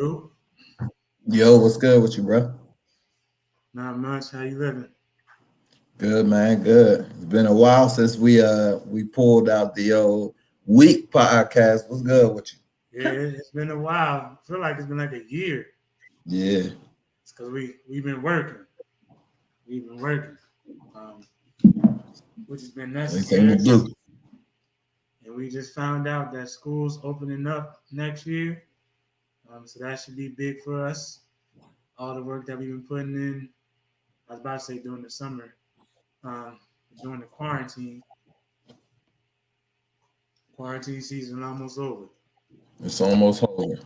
Yo, Yo, what's good with you, bro? not much. How you living? Good, man. Good. It's been a while since we pulled out the old week podcast. What's good with you? Yeah, it's been a while. I feel like it's been like a year. Yeah, It's because we've been working. We've been working, um, which has been anything to necessary. do. And we just found out that school's opening up next year. So that should be big for us. All the work that we've been putting in. I was about to say during the summer, um, during the quarantine. Quarantine season almost over. It's almost over.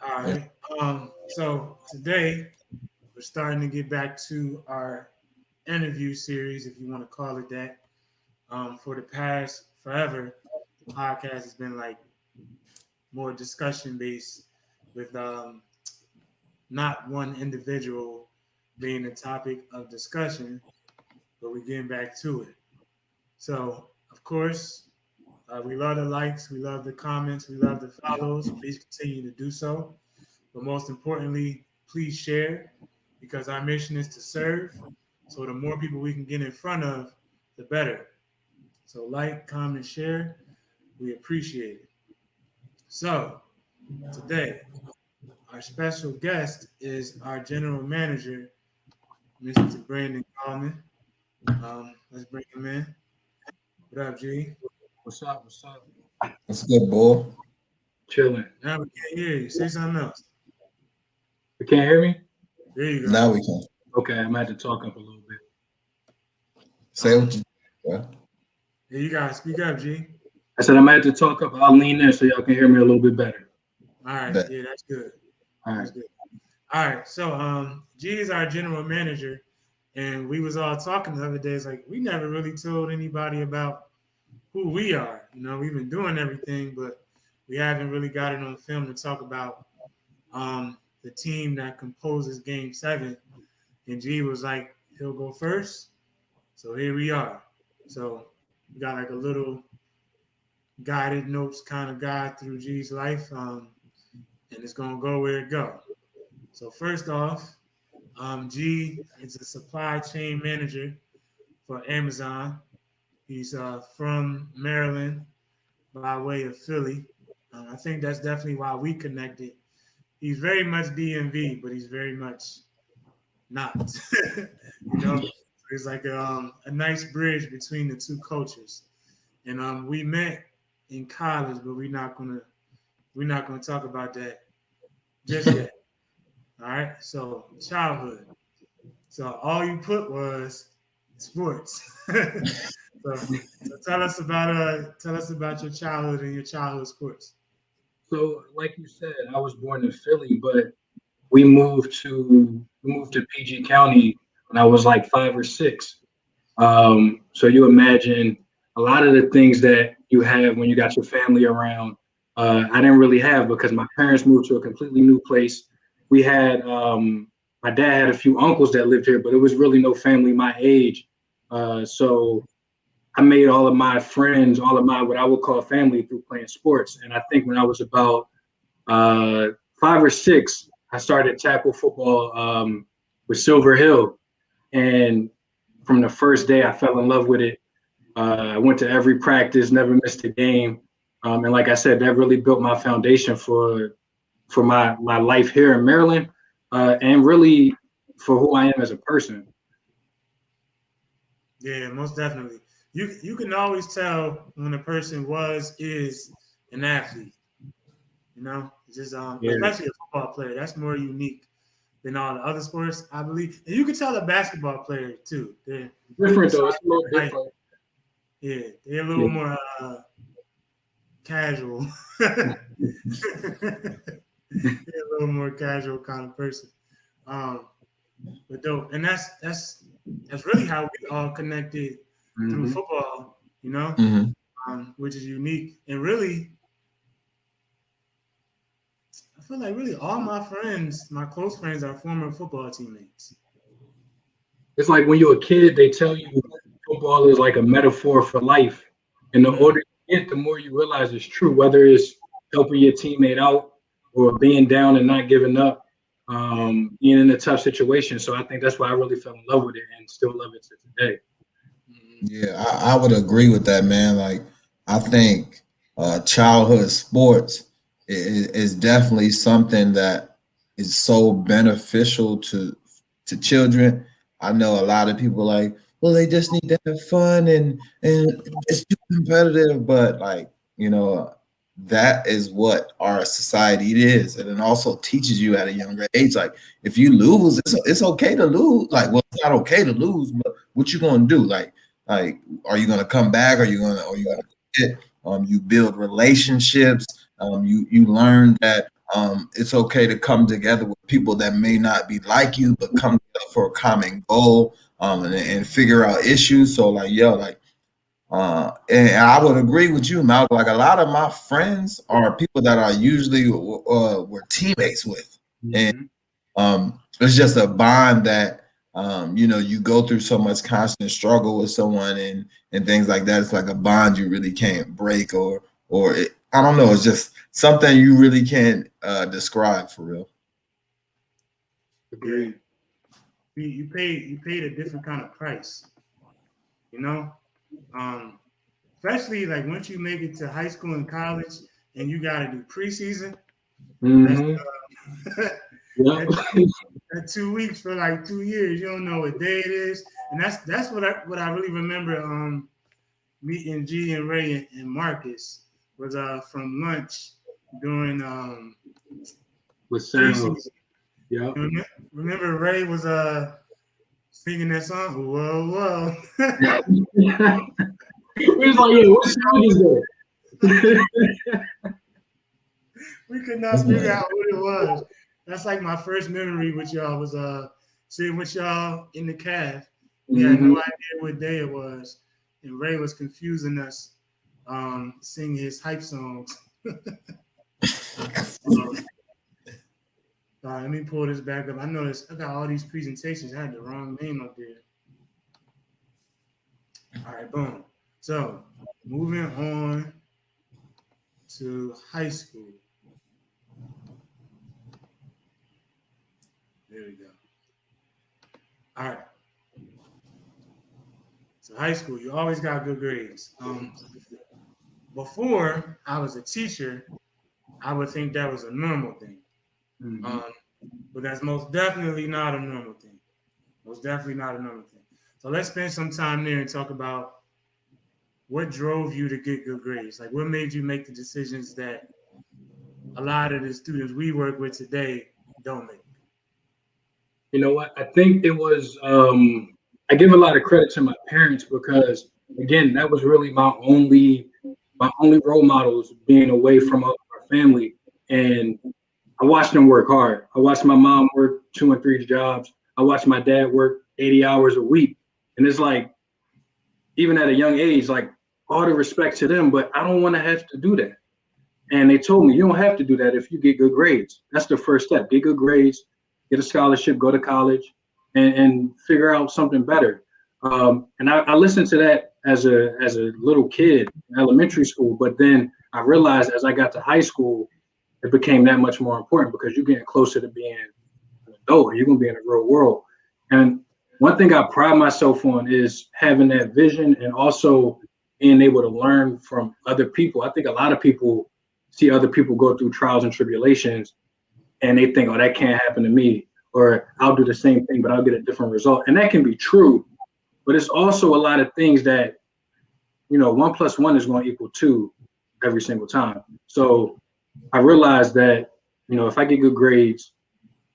All right. So today we're starting to get back to our interview series, if you want to call it that. For the past forever, the podcast has been like more discussion based, with not one individual being the topic of discussion, but we're getting back to it. So, of course, we love the likes, we love the comments, we love the follows. Please continue to do so. But most importantly, please share, because our mission is to serve. So the more people we can get in front of, the better. So like, comment, share. We appreciate it. So today, our special guest is our general manager, Mr. Brandon Gallman. Let's bring him in. What up, G? What's up? What's up? What's good, boy? Chilling. Now we can't hear you. Say something else. You can't hear me? There you go. Now we can Okay, I'm gonna have to talk up a little bit. say what you, bro. There you gotta speak up, G. I said I'm gonna have to talk up. I'll lean in so y'all can hear me a little bit better. All right, Bet. yeah, that's good. All That's right. good. All right, so G is our general manager, and we was all talking the other day. It's like we never really told anybody about who we are. We've been doing everything, but we haven't really got it on film to talk about the team that composes Game 7. And G was like, he'll go first. So here we are. So we got like a little guided notes kind of guide through G's life, and it's gonna go where it go. So first off, G is a supply chain manager for Amazon. He's from Maryland by way of Philly. I think that's definitely why we connected. He's very much DMV, but he's very much not. you know, it's like a nice bridge between the two cultures. And we met in college, but we're not gonna talk about that just yet. All right. So childhood. So all you put was sports. So tell us about your childhood and your childhood sports. So, like you said, I was born in Philly, but we moved to PG County when I was like 5 or 6. So you imagine a lot of the things that you have when you got your family around. I didn't really have because my parents moved to a completely new place. We had my dad had a few uncles that lived here, but it was really no family my age. So I made all of my friends, all of my what I would call family through playing sports. And I think when I was about 5 or 6, I started tackle football with Silver Hill, and from the first day, I fell in love with it. I went to every practice, never missed a game, and like I said, that really built my foundation for my life here in Maryland, and really for who I am as a person. Yeah, most definitely. You can always tell when a person is an athlete. It's just Yeah, especially a football player. That's more unique than all the other sports, I believe. And you can tell a basketball player too. They're different though. besides It's a little their height, different. yeah, they're a little Yeah. more casual. They're a little more casual kind of person. Um, but dope, and that's really how we all connected through Hmm. football. Hmm. Which is unique. And really, I feel like really all my friends, my close friends, are former football teammates. It's like when you're a kid, they tell you football is like a metaphor for life. And the Mm, older you get, the more you realize it's true, whether it's helping your teammate out or being down and not giving up, being in a tough situation. So I think that's why I really fell in love with it and still love it to today. Yeah, I would agree with that, man. Like, I think childhood sports is definitely something that is so beneficial to children. I know a lot of people like, well, they just need to have fun and it's too competitive, but like, you know, that is what our society is, and it also teaches you at a younger age. Like, if you lose, it's okay to lose. Like, well, it's not okay to lose, but what you gonna do? Like, are you gonna come back? Are you gonna quit? You build relationships. You learn that it's okay to come together with people that may not be like you, but come together for a common goal, and figure out issues. So like, yo, like, and I would agree with you, Malcolm. Like, a lot of my friends are people that I usually were teammates with, and Mhm. it's just a bond that you know, you go through so much constant struggle with someone and things like that. It's like a bond you really can't break, or I don't know. It's just something you really can't describe for real. Yeah. Agreed. You paid a different kind of price, you know. Um, Especially like once you make it to high school and college, and you got to do preseason. That's Hmm. Yep. that, that 2 weeks for like 2 years. You don't know what day it is, and that's what I really remember. Meeting G and Ray and Marcus was from lunch during With sound. preseason. Yep. Remember Ray was singing that song. Whoa, whoa. We was like, yeah, what song is that? We could not That's figure nice. out what it was. That's like my first memory with y'all was sitting with y'all in the calf. We had no Hmm. idea what day it was, and Ray was confusing us, singing his hype songs. Let me pull this back up. I noticed I got all these presentations. I had the wrong name up there. All right, boom. So moving on to high school. There we go. All right. So high school, you always got good grades. Before I was a teacher, I would think that was a normal thing. Hmm. Um, but that's most definitely not a normal thing. Most definitely not a normal thing. So let's spend some time there and talk about what drove you to get good grades. Like, what made you make the decisions that a lot of the students we work with today don't make? You know what? I think it was. I give a lot of credit to my parents because, again, that was really my only role models being away from our family, and I watched them work hard. I watched my mom work 2 and 3 jobs. I watched my dad work 80 hours a week, and it's like, even at a young age, like, all the respect to them, but I don't want to have to do that. And they told me, you don't have to do that if you get good grades. That's the first step. Get good grades, get a scholarship, go to college, and figure out something better. And I listened to that as a little kid in elementary school, but then I realized as I got to high school, it became that much more important because you're getting closer to being an adult. You're gonna be in the real world. And one thing I pride myself on is having that vision and also being able to learn from other people. I think a lot of people see other people go through trials and tribulations and they think, oh, that can't happen to me, or I'll do the same thing, but I'll get a different result. And that can be true, but it's also a lot of things that, 1 plus 1 is going to equal 2 every single time. So I realized that, if I get good grades,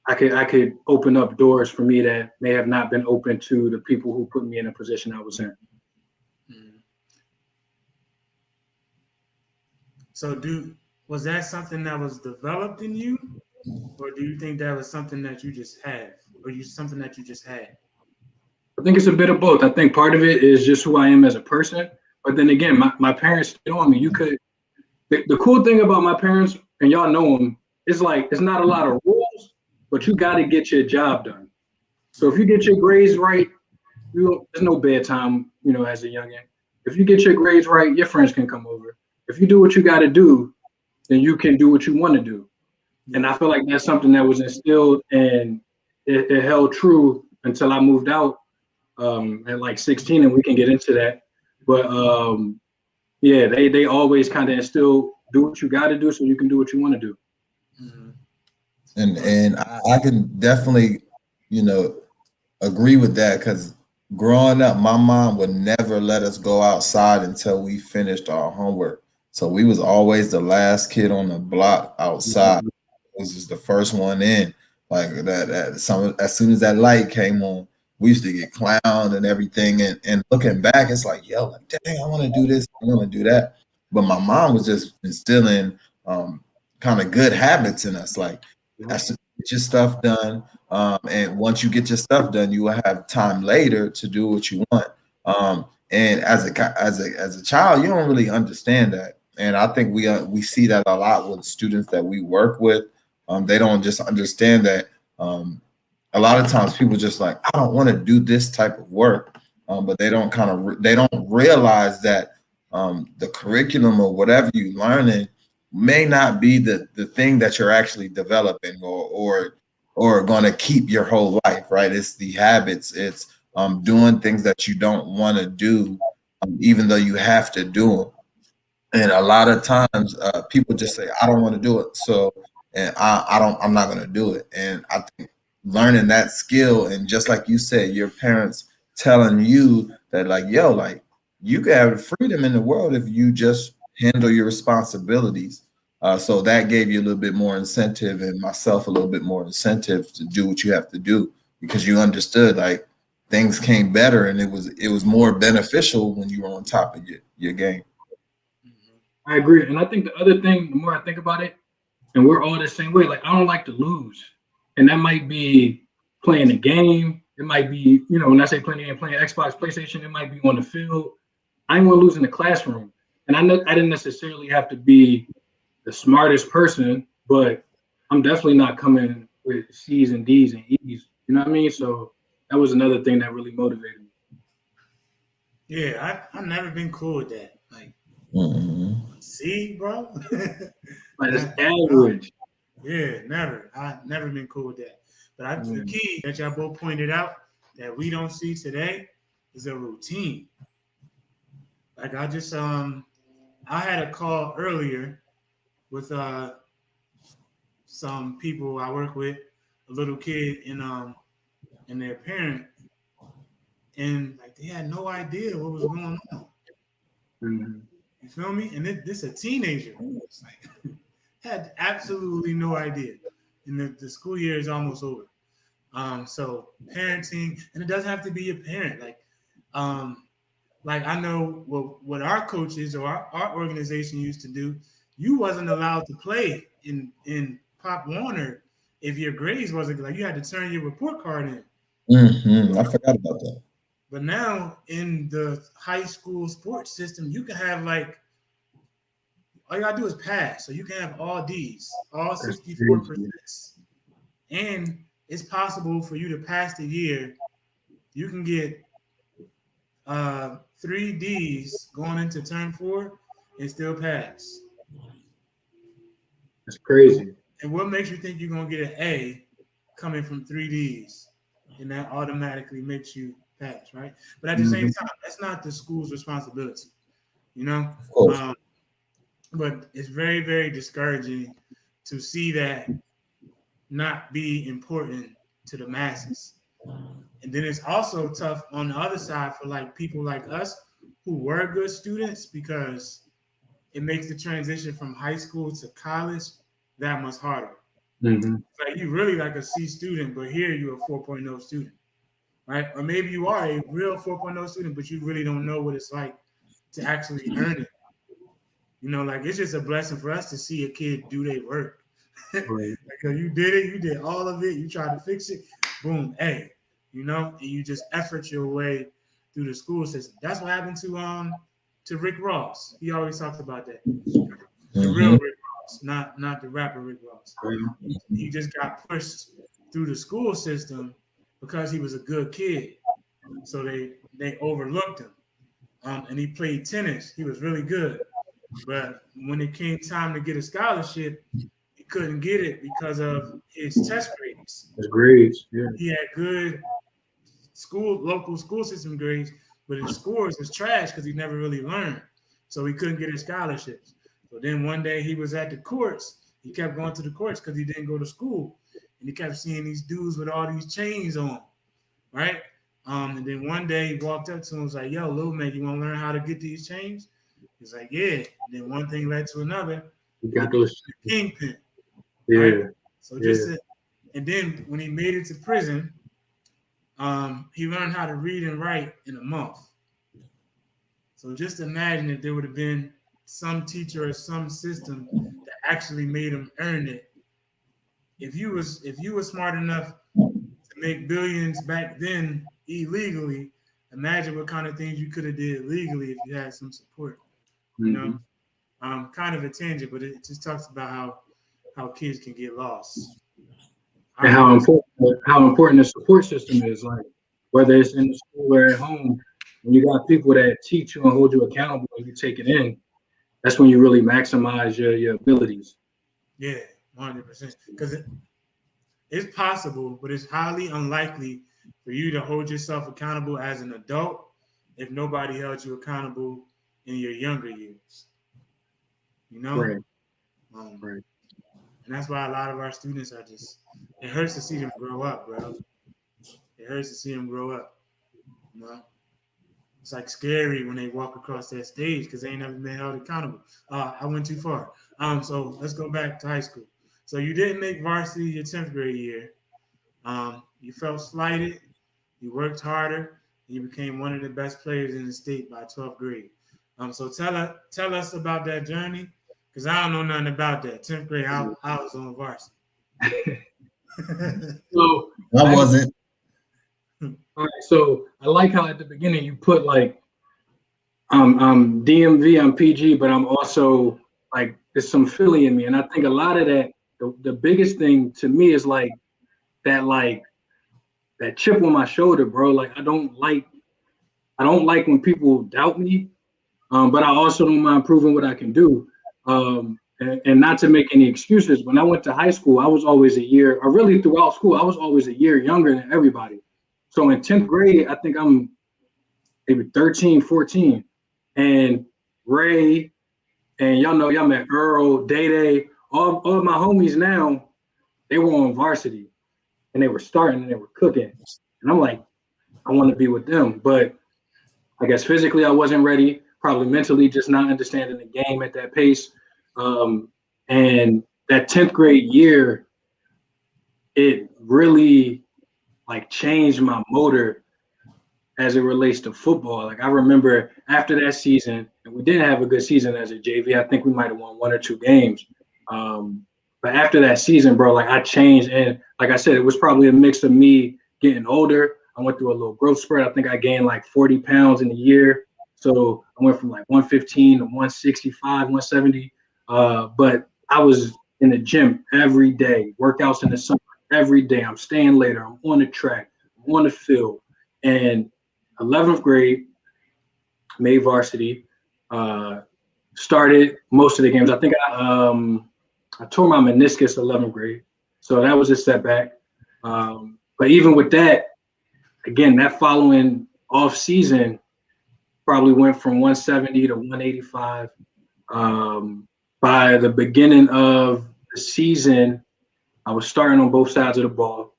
I could open up doors for me that may have not been open to the people who put me in a position I was in. Mm. So, was that something that was developed in you, or do you think that was something that you just have, or something that you just had? I think it's a bit of both. I think part of it is just who I am as a person. But then again, my parents stayed on me. The cool thing about my parents, and y'all know them, it's like it's not a lot of rules, but you got to get your job done. So if you get your grades right, there's no bedtime, as a youngin. If you get your grades right, your friends can come over. If you do what you got to do, then you can do what you want to do. And Yeah. I feel like that's something that was instilled and it held true until I moved out at like 16, and we can get into that. But yeah, they always kind of instill do what you got to do so you can do what you want to do. Mhm. Right. And I can definitely, you know, agree with that because growing up, my mom would never let us go outside until we finished our homework. So we was always the last kid on the block outside. Mhm. Was just the first one in. Like as soon as that light came on, we used to get clowned and everything. And looking back, it's like, yo, like, dang, I want to do this, I want to do that. But my mom was just instilling kind of good habits in us. Like, Yep. as soon as you get your stuff done, and once you get your stuff done, you will have time later to do what you want. And as a child, you don't really understand that. And I think we see that a lot with students that we work with. They don't just understand that. A lot of times, people just like, I don't want to do this type of work, but they don't realize that the curriculum or whatever you're learning may not be the thing that you're actually developing or going to keep your whole life, right? It's the habits. It's doing things that you don't want to do, even though you have to do them. And a lot of times, people just say, "I don't want to do it," so and I'm not going to do it. And I think learning that skill, and just like you said, your parents telling you that, like, yo, like you can have freedom in the world if you just handle your responsibilities. So that gave you a little bit more incentive, and myself a little bit more incentive to do what you have to do because you understood like things came better, and it was more beneficial when you were on top of your game. Mhm. I agree. And I think the other thing, the more I think about it, and we're all the same way, like I don't like to lose. And that might be playing a game. It might be, when I say playing a game, playing Xbox, PlayStation, it might be on the field. I ain't want to lose in the classroom. And I know I didn't necessarily have to be the smartest person, but I'm definitely not coming with C's and D's and E's. You know what I mean? So that was another thing that really motivated me. Yeah, I've never been cool with that. Like, Mhm. see, bro. Like it's No, average. yeah, never. I've never been cool with that. But the Mm. key that y'all both pointed out that we don't see today is a routine. Like I had a call earlier with some people I work with, a little kid and their parent, and like they had no idea what was going on. Mhm. You feel me? And this a teenager. It's like had absolutely no idea. And the school year is almost over. So parenting, and it doesn't have to be a parent. Um, like I know what our coaches or our organization used to do. You wasn't allowed to play in Pop Warner if your grades wasn't like you had to turn your report card in. I forgot about that. But now in the high school sports system, you can have like all you gotta do is pass. So you can have all D's, all That's 64%. crazy. And it's possible for you to pass the year. You can get 3 D's going into term 4 and still pass. That's And, crazy. and what makes you think you're gonna get an A coming from 3 D's? And that automatically makes you pass, right? But at the same Mhm. time, that's not the school's responsibility, you know? Of course. Um, but it's very, very discouraging to see that not be important to the masses. And then it's also tough on the other side for like people like us who were good students because it makes the transition from high school to college that much harder. Mhm. It's like you really like a C student, but here you're a 4.0 student, right? Or maybe you are a real 4.0 student, but you really don't know what it's like to actually earn it. You know, like it's just a blessing for us to see a kid do their work. Like Right. you did it, you did all of it, you tried to fix it, boom, A, you know, and you just effort your way through the school system. That's what happened to Rick Ross. He always talks about that. The real Hmm. Rick Ross, not the rapper Rick Ross. Yeah. He just got pushed through the school system because he was a good kid. So they overlooked him. And he played tennis. He was really good. But when it came time to get a scholarship, couldn't get it because of his test grades. His grades. Yeah. He had good local school system grades, but his scores was trash because he never really learned. So he couldn't get his scholarships. So then one day he was at the courts. He kept going to the courts because he didn't go to school. And he kept seeing these dudes with all these chains on, right? And then one day he walked up to him and was like, yo, little man, you want to learn how to get these chains? He's like, yeah. And then one thing led to another. He got those kingpin. Yeah. Right? So and then when he made it to prison, he learned how to read and write in a month. So just imagine if there would have been some teacher or some system that actually made him earn it. If you were smart enough to make billions back then illegally, imagine what kind of things you could have did legally if you had some support. You know, kind of a tangent, but it just talks about how kids can get lost. And how important the support system is, like whether it's in the school or at home, when you got people that teach you and hold you accountable and you take it in, that's when you really maximize your abilities. Yeah, 100%. Because it's possible, but it's highly unlikely for you to hold yourself accountable as an adult if nobody held you accountable in your younger years. You know? Right. Right. And that's why a lot of our students are it hurts to see them grow up, bro. It hurts to see them grow up. You know? It's like scary when they walk across that stage because they ain't never been held accountable. I went too far. So let's go back to high school. So you didn't make varsity your 10th grade year. You felt slighted. You worked harder. And you became one of the best players in the state by 12th grade. So tell us about that journey because I don't know nothing about that. 10th grade, I was on varsity. So I wasn't. All right, so I like how at the beginning you put like I'm DMV, I'm PG, but I'm also like there's some Philly in me, and I think a lot of that the biggest thing to me is like that chip on my shoulder, bro. Like I don't like when people doubt me, but I also don't mind proving what I can do. And not to make any excuses, when I went to high school, I was always a year, or really throughout school, I was always a year younger than everybody. So in 10th grade, I think I'm maybe 13, 14. And Ray, and y'all met Earl, Day, all of my homies now, they were on varsity and they were starting and they were cooking. And I'm like, I want to be with them. But I guess physically I wasn't ready, probably mentally just not understanding the game at that pace. And that 10th grade year, it really like changed my motor as it relates to football. Like I remember after that season, and we didn't have a good season as a JV. I think we might have won 1 or 2 games. But after that season, bro, like I changed. And like I said, it was probably a mix of me getting older. I went through a little growth spurt. I think I gained like 40 pounds in a year. So I went from like 115 to 165, 170. But I was in the gym every day, workouts in the summer every day. I'm staying later. I'm on the track, I'm on the field. And 11th grade, made varsity, started most of the games. I think I tore my meniscus 11th grade. So that was a setback. But even with that, again, that following off season probably went from 170 to 185. By the beginning of the season, I was starting on both sides of the ball.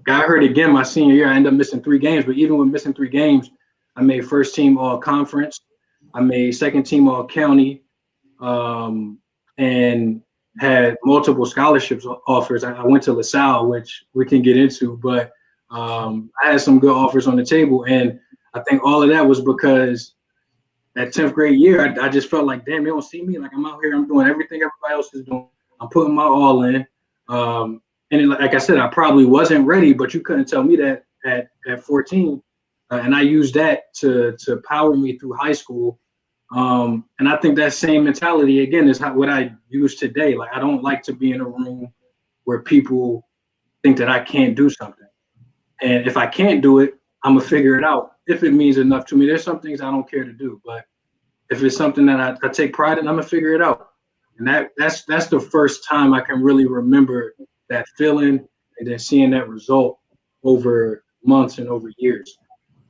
Got hurt again my senior year. I ended up missing 3 games, but even with missing 3 games, I made first team all conference. I made second team all county, and had multiple scholarships offers. I went to LaSalle, which we can get into, but I had some good offers on the table. And I think all of that was because that 10th grade year, I just felt like, damn, they don't see me. Like I'm out here, I'm doing everything everybody else is doing. I'm putting my all in. And like I said, I probably wasn't ready, but you couldn't tell me that at 14. And I used that to power me through high school. And I think that same mentality, again, is what I use today. Like, I don't like to be in a room where people think that I can't do something. And if I can't do it, I'm going to figure it out. If it means enough to me, there's some things I don't care to do. But if it's something that I take pride in, I'm going to figure it out. And that's the first time I can really remember that feeling and then seeing that result over months and over years.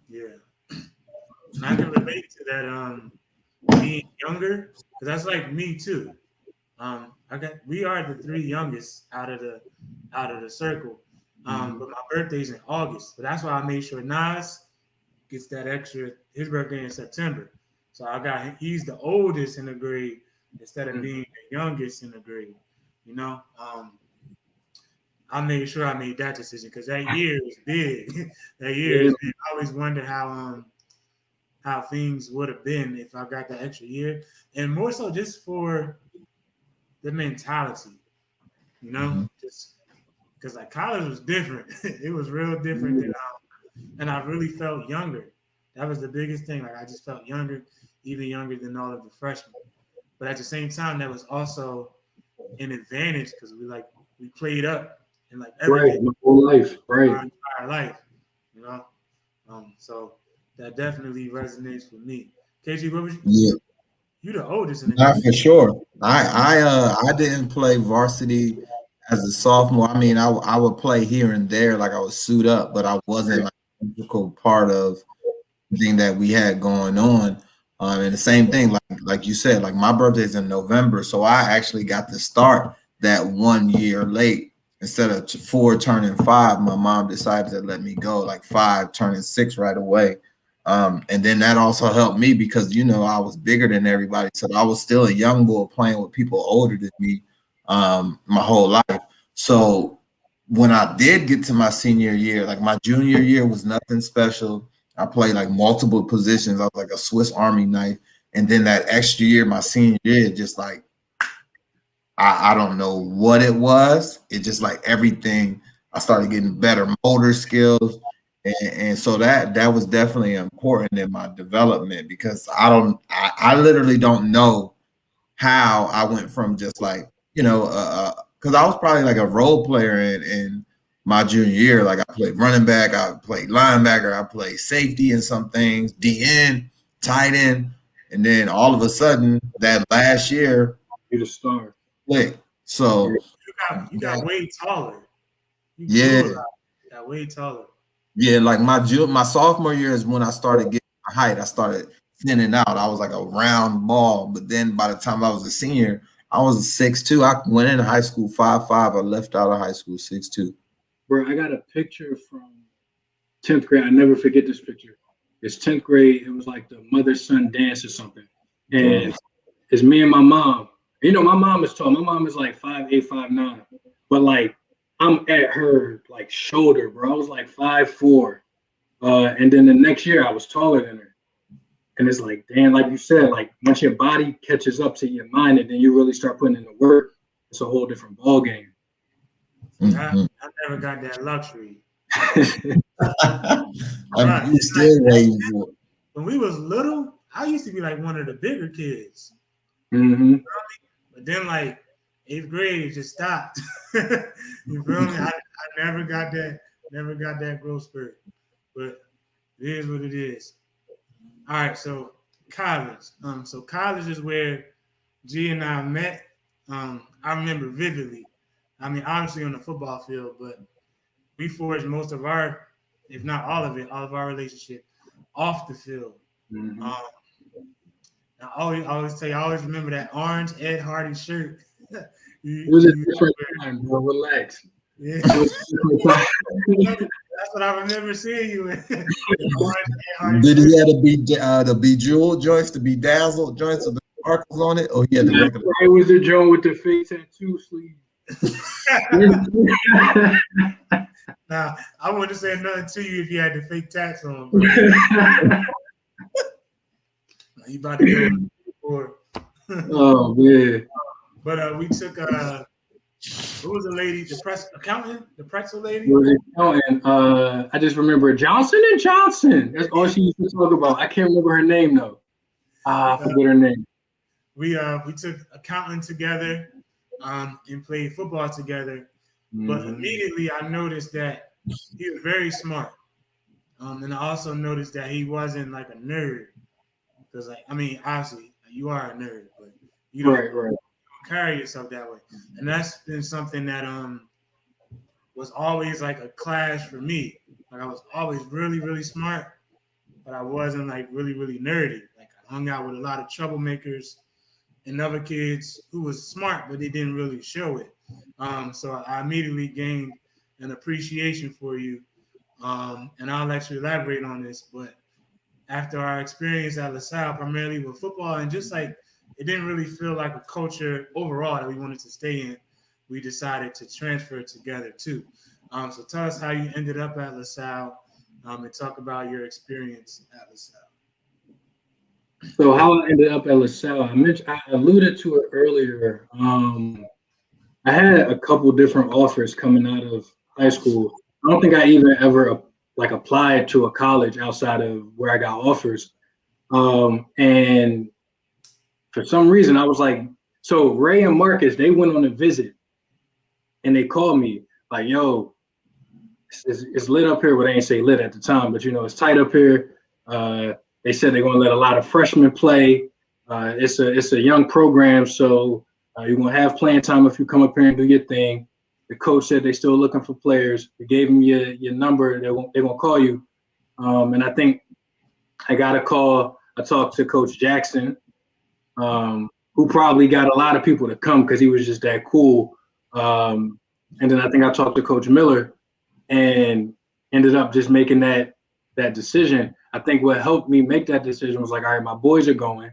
Yeah, and I can relate to that. Being younger, because that's like me too. We are the three youngest out of the circle. Mhm. But my birthday's in August, so that's why I made sure Nas gets that extra. His birthday in September, so he's the oldest in the grade instead of being the youngest in the grade. You know, I made sure I made that decision because that year is big. That year Yeah, is big. I always wonder how things would have been if I got that extra year, and more so just for the mentality, Mhm. just because like college was different. It was real different and I really felt younger. That was the biggest thing. Like I just felt younger, even younger than all of the freshmen. But at the same time, that was also an advantage because we played up in like right. everything My whole life, right. our entire life, you know. So that definitely resonates with me. KG, what was Yeah, you the oldest in the not group? for sure. I didn't play varsity as a sophomore. I mean, I would play here and there, like I would suit up, but I wasn't Right. like an integral part of thing that we had going on. And the same thing, like you said, like my birthday's in November, so I actually got to start that 1 year late instead of four turning five. My mom decided to let me go like five turning six right away. And then that also helped me because I was bigger than everybody, so I was still a young boy playing with people older than me my whole life. So when I did get to my senior year, like my junior year was nothing special. I played like multiple positions. I was like a Swiss Army knife. And then that extra year, my senior year, just like I don't know what it was. It just like everything. I started getting better motor skills, and so that was definitely important in my development because I literally don't know how I went from just like, because I was probably like a role player in my junior year. Like I played running back, I played linebacker, I played safety in some things, DN, tight end. And then all of a sudden, that last year, Be the star. clicked. Yeah. So, You got way taller. You grew a yeah, lot. You got way taller. yeah, like my sophomore year is when I started getting my height. I started thinning out. I was like a round ball, but then by the time I was a senior, I was 6'2". I went into high school 5'5". I left out of high school 6'2". Bro, I got a picture from 10th grade. I never forget this picture. It's 10th grade. It was like the mother son dance or something. And Oh, it's me and my mom. My mom is tall. My mom is like 5'8", 5'9". But like I'm at her like shoulder, bro. I was like 5'4". And then the next year I was taller than her. And it's like, damn, like you said, like once your body catches up to your mind and then you really start putting in the work, it's a whole different ball game. See, I, mhm. I never got that luxury. Right. You Like still waiting for it. when we was little, I used to be like one of the bigger kids. Hmm. But then like eighth grade it just stopped. You feel me? I never got that growth spurt. But it is what it is. All right, so college. So college is where G and I met. I remember vividly. I mean, obviously on the football field, but we forged most of our, if not all of it, all of our relationship off the field. Hmm. Um, I always tell you, I always remember that orange Ed Hardy shirt. It was a You different time, bro. Relax. yeah. It was a different time. That's what I remember seeing you in. The orange Ed Hardy Did shirt. he have the bejeweled joints, the bedazzled joints with the sparkles on it, or he had the Yeah, regular? it was the joint with the fake tattoo sleeve. Now, I wouldn't say nothing to you if you had the fake tats on, bro. You about to get on board. Oh man. But we took who was the lady, the press accountant, the pretzel It lady. was accountant. I just remember Johnson and Johnson. That's all she used to talk about. I can't remember her name though. I Uh, forget her name. we took accounting together, and played football together. But Hmm. immediately I noticed that he was very smart. And I also noticed that he wasn't like a nerd. Because like I mean, obviously you are a nerd, but you don't Right, right. carry yourself that way. And that's been something that was always like a clash for me. Like I was always really, really smart, but I wasn't like really, really nerdy. Like I hung out with a lot of troublemakers and other kids who was smart, but they didn't really show it. So I immediately gained an appreciation for you. And I'll let you elaborate on this, but after our experience at LaSalle, primarily with football, and just like it didn't really feel like a culture overall that we wanted to stay in, we decided to transfer together too. So tell us how you ended up at LaSalle, and talk about your experience at LaSalle. So how I ended up at LaSalle, I alluded to it earlier. I had a couple different offers coming out of high school. I don't think I even ever like applied to a college outside of where I got offers. And for some reason, I was like, so Ray and Marcus, they went on a visit and they called me like, yo, it's lit up here. Well, they ain't say lit at the time, but it's tight up here. They said they're gonna let a lot of freshmen play. It's a young program, so you're gonna have playing time if you come up here and do your thing. The coach said they're still looking for players. We gave him your number. They're gonna call you. And I think I got a call. I talked to Coach Jackson, who probably got a lot of people to come because he was just that cool. And then I think I talked to Coach Miller and ended up just making that decision. I think what helped me make that decision was like, all right, my boys are going,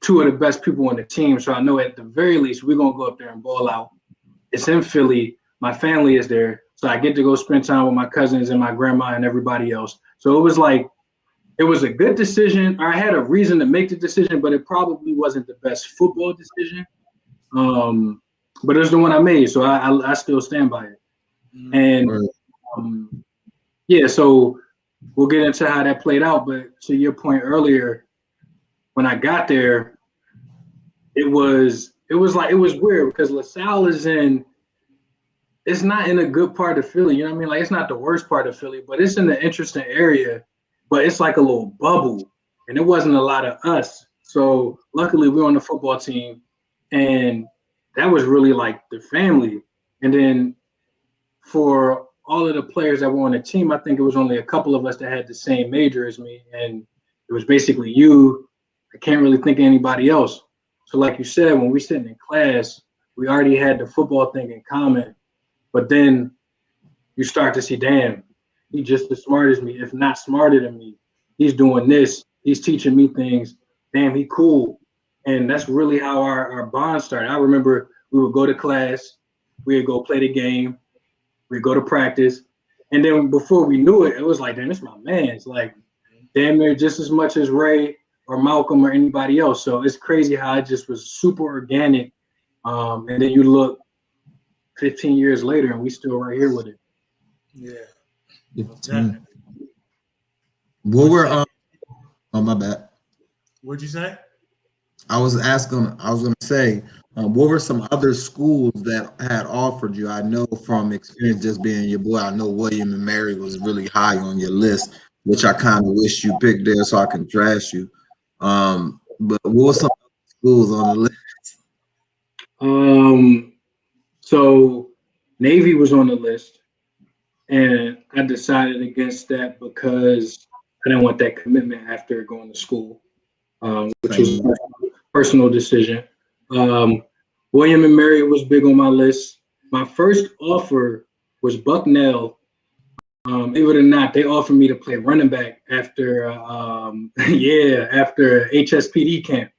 two of the best people on the team. So I know at the very least, we're going to go up there and ball out. It's in Philly. My family is there. So I get to go spend time with my cousins and my grandma and everybody else. So it was like, it was a good decision. I had a reason to make the decision, but it probably wasn't the best football decision. But it was the one I made. So I still stand by it. And yeah, so we'll get into how that played out. But to your point earlier, when I got there, it was weird because LaSalle it's not in a good part of Philly. You know what I mean? Like it's not the worst part of Philly, but it's in an interesting area. But it's like a little bubble, and there wasn't a lot of us. So luckily, we were on the football team, and that was really like the family. And then for all of the players that were on the team, I think it was only a couple of us that had the same major as me, and it was basically you. I can't really think of anybody else. So like you said, when we sitting in class, we already had the football thing in common, but then you start to see, damn, he's just as smart as me, if not smarter than me. He's doing this. He's teaching me things. Damn, he cool. And that's really how our bond started. I remember we would go to class, we would go play the game, we'd go to practice. And then before we knew it, it was like, damn, this is my man. It's like damn near just as much as Ray or Malcolm or anybody else. So it's crazy how it just was super organic. And then you look 15 years later and we still right here with it. Yeah. What were oh my bad. What'd you say? I was gonna say, what were some other schools that had offered you? I know from experience just being your boy, I know William and Mary was really high on your list, which I kind of wish you picked there so I can trash you. But what were some schools on the list? So Navy was on the list, and I decided against that because I didn't want that commitment after going to school, which was a personal decision. William and Mary was big on my list. My first offer was Bucknell. Believe it or not, they offered me to play running back after after HSPD camp.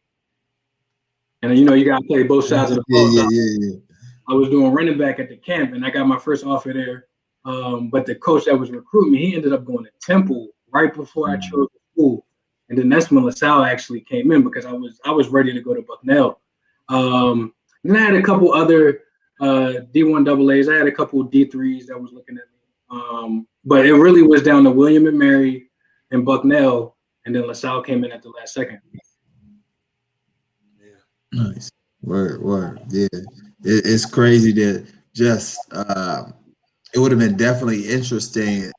And you gotta play both sides of the ball. Yeah. I was doing running back at the camp, and I got my first offer there. But the coach that was recruiting me, he ended up going to Temple right before I chose the school, and then that's when LaSalle actually came in because I was ready to go to Bucknell. And I had a couple other D1 AA's. I had a couple D3s that was looking at me. But it really was down to William and Mary and Bucknell, and then LaSalle came in at the last second. Yeah. Nice. Word. Yeah. It's crazy that just it would have been definitely interesting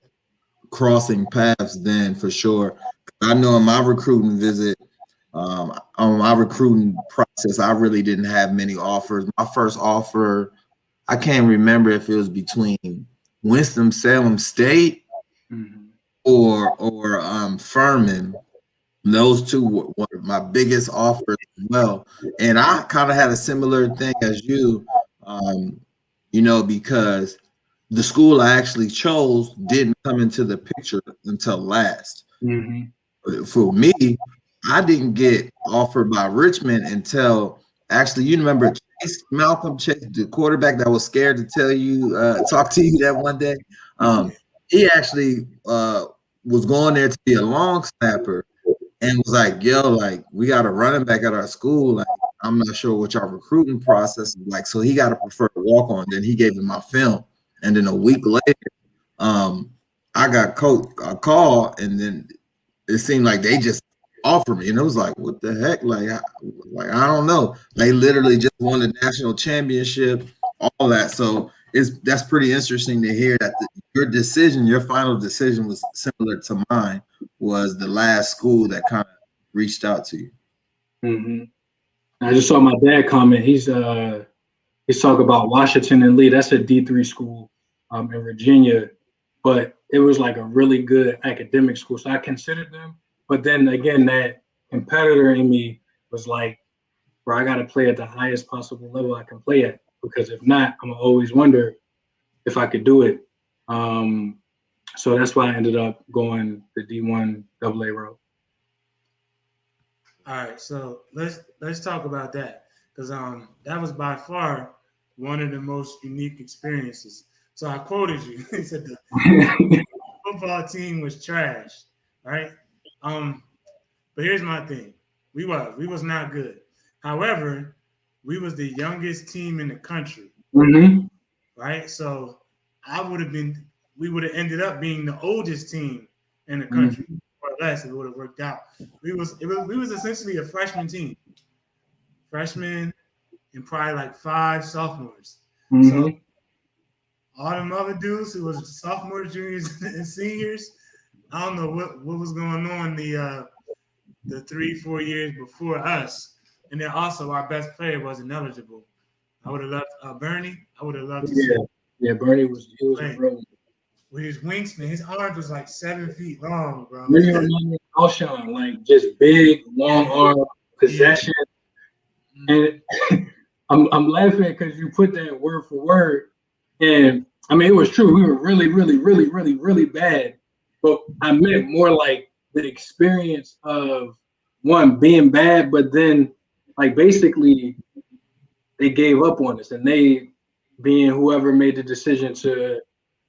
crossing paths then for sure. I know in my recruiting visit, On my recruiting process, I really didn't have many offers. My first offer, I can't remember if it was between Winston-Salem State Mhm. or Furman. Those two were my biggest offers as well. And I kind of had a similar thing as you, um, because the school I actually chose didn't come into the picture until last. Mhm. For me, I didn't get offered by Richmond until actually, you remember Malcolm Chase, the quarterback that was scared to talk to you that one day. Um, he actually was going there to be a long snapper and was like, "Yo, like we got a running back at our school. Like I'm not sure what your recruiting process is like." So he got a preferred walk on. Then he gave him my film, and then a week later, um, I got a call, and then it seemed like they just offered me, and it was like, what the heck? I don't know. They literally just won the national championship, all that. So that's pretty interesting to hear that your final decision was similar to mine. Was the last school that kind of reached out to you? Mhm. I just saw my dad comment. He's talking about Washington and Lee. That's a D3 school in Virginia, but it was like a really good academic school. So I considered them. But then again, that competitor in me was like, bro, I got to play at the highest possible level I can play at. Because if not, I'm gonna always wonder if I could do it. Um, so that's why I ended up going the D1 AA route. All right, so let's talk about that because that was by far one of the most unique experiences. So I quoted you. He said the football team was trash, right? Um, but here's my thing: we was not good. However, we was the youngest team in the country, hmm right? So I would have been, we would have ended up being the oldest team in the country, hmm or less if it would have worked out. We was essentially a freshman team, freshmen and probably like five sophomores. So hmm all them other dudes who was sophomores, juniors, and seniors, I don't know what was going on the 3-4 years before us. And then also our best player wasn't eligible. I would have loved Bernie. I would have loved to see Yeah, him yeah. Bernie was a play real. with his wingspan. His arms was like 7 feet long, bro. Really remember Alshon, like just big, long Yeah, arm, yeah. possession. And I'm laughing because you put that word for word. And I mean, it was true. We were really, really, really, really, really bad. But I meant more like the experience of one being bad, but then like basically they gave up on us and they being whoever made the decision to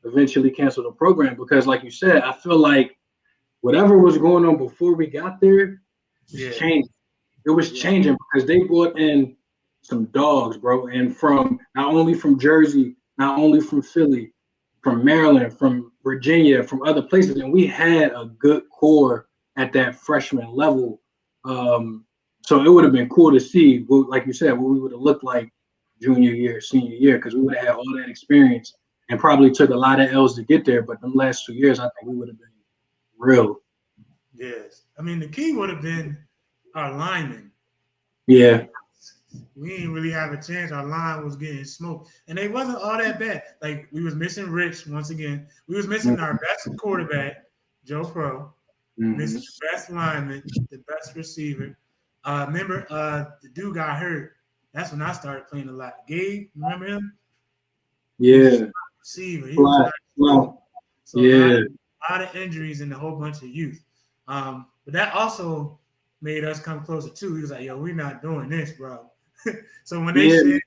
eventually cancel the program because like you said, I feel like whatever was going on before we got there was Yeah, changing. It was yeah, changing because they brought in some dogs, bro, and from not only from Jersey, not only from Philly, from Maryland, from Virginia, from other places, and we had a good core at that freshman level. So it would have been cool to see, like you said, what we would have looked like junior year, senior year, because we would have had all that experience and probably took a lot of L's to get there. But the last 2 years, I think we would have been real. yes. I mean, the key would have been our linemen. Yeah. We didn't really have a chance. Our line was getting smoked, and they wasn't all that bad. Like we was missing Rich once again. We was missing our best quarterback, Joe Pro. Mm-hmm. Missing the best lineman, the best receiver. Remember, the dude got hurt. That's when I started playing a lot. Gabe, remember him? He was a Yeah. receiver. He was Flat, not flat. strong. So Yeah. a lot of injuries and a whole bunch of youth. But that also made us come closer too. He was like, "Yo, we're not doing this, bro." So Yeah.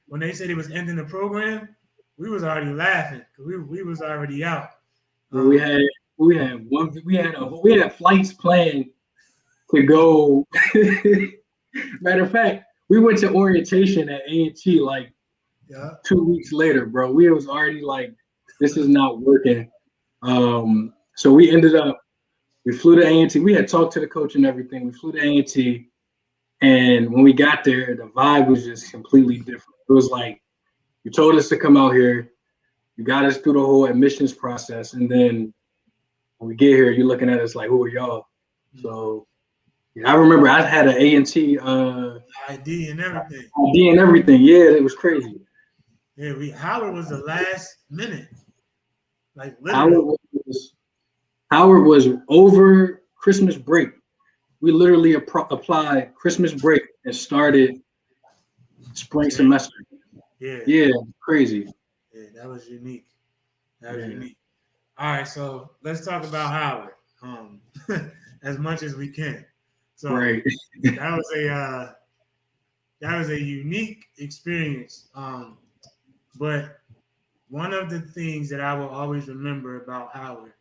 when they said it was ending the program, we was already laughing because we was already out. Bro, we Um, had we had flights planned to go. Matter of fact, we went to orientation at A&T like yeah, 2 weeks later, bro. We was already like, this is not working. So we ended up we flew to A&T. We had talked to the coach and everything. We flew to A&T, and when we got there, the vibe was just completely different. It was like you told us to come out here. You got us through the whole admissions process, and then when we get here, you're looking at us like, who are y'all? So I remember I had an A&T ID and everything. ID and everything. Yeah, it was crazy. Yeah, Howard was the last minute, like literally. Howard was Howard was over Christmas break. We literally applied Christmas break and started spring January. semester. Yeah, Yeah, crazy. yeah, that was unique. That was Yeah, unique. All right, so let's talk about Howard, as much as we can. So right. that was a uh, that was a unique experience. But one of the things that I will always remember about Howard,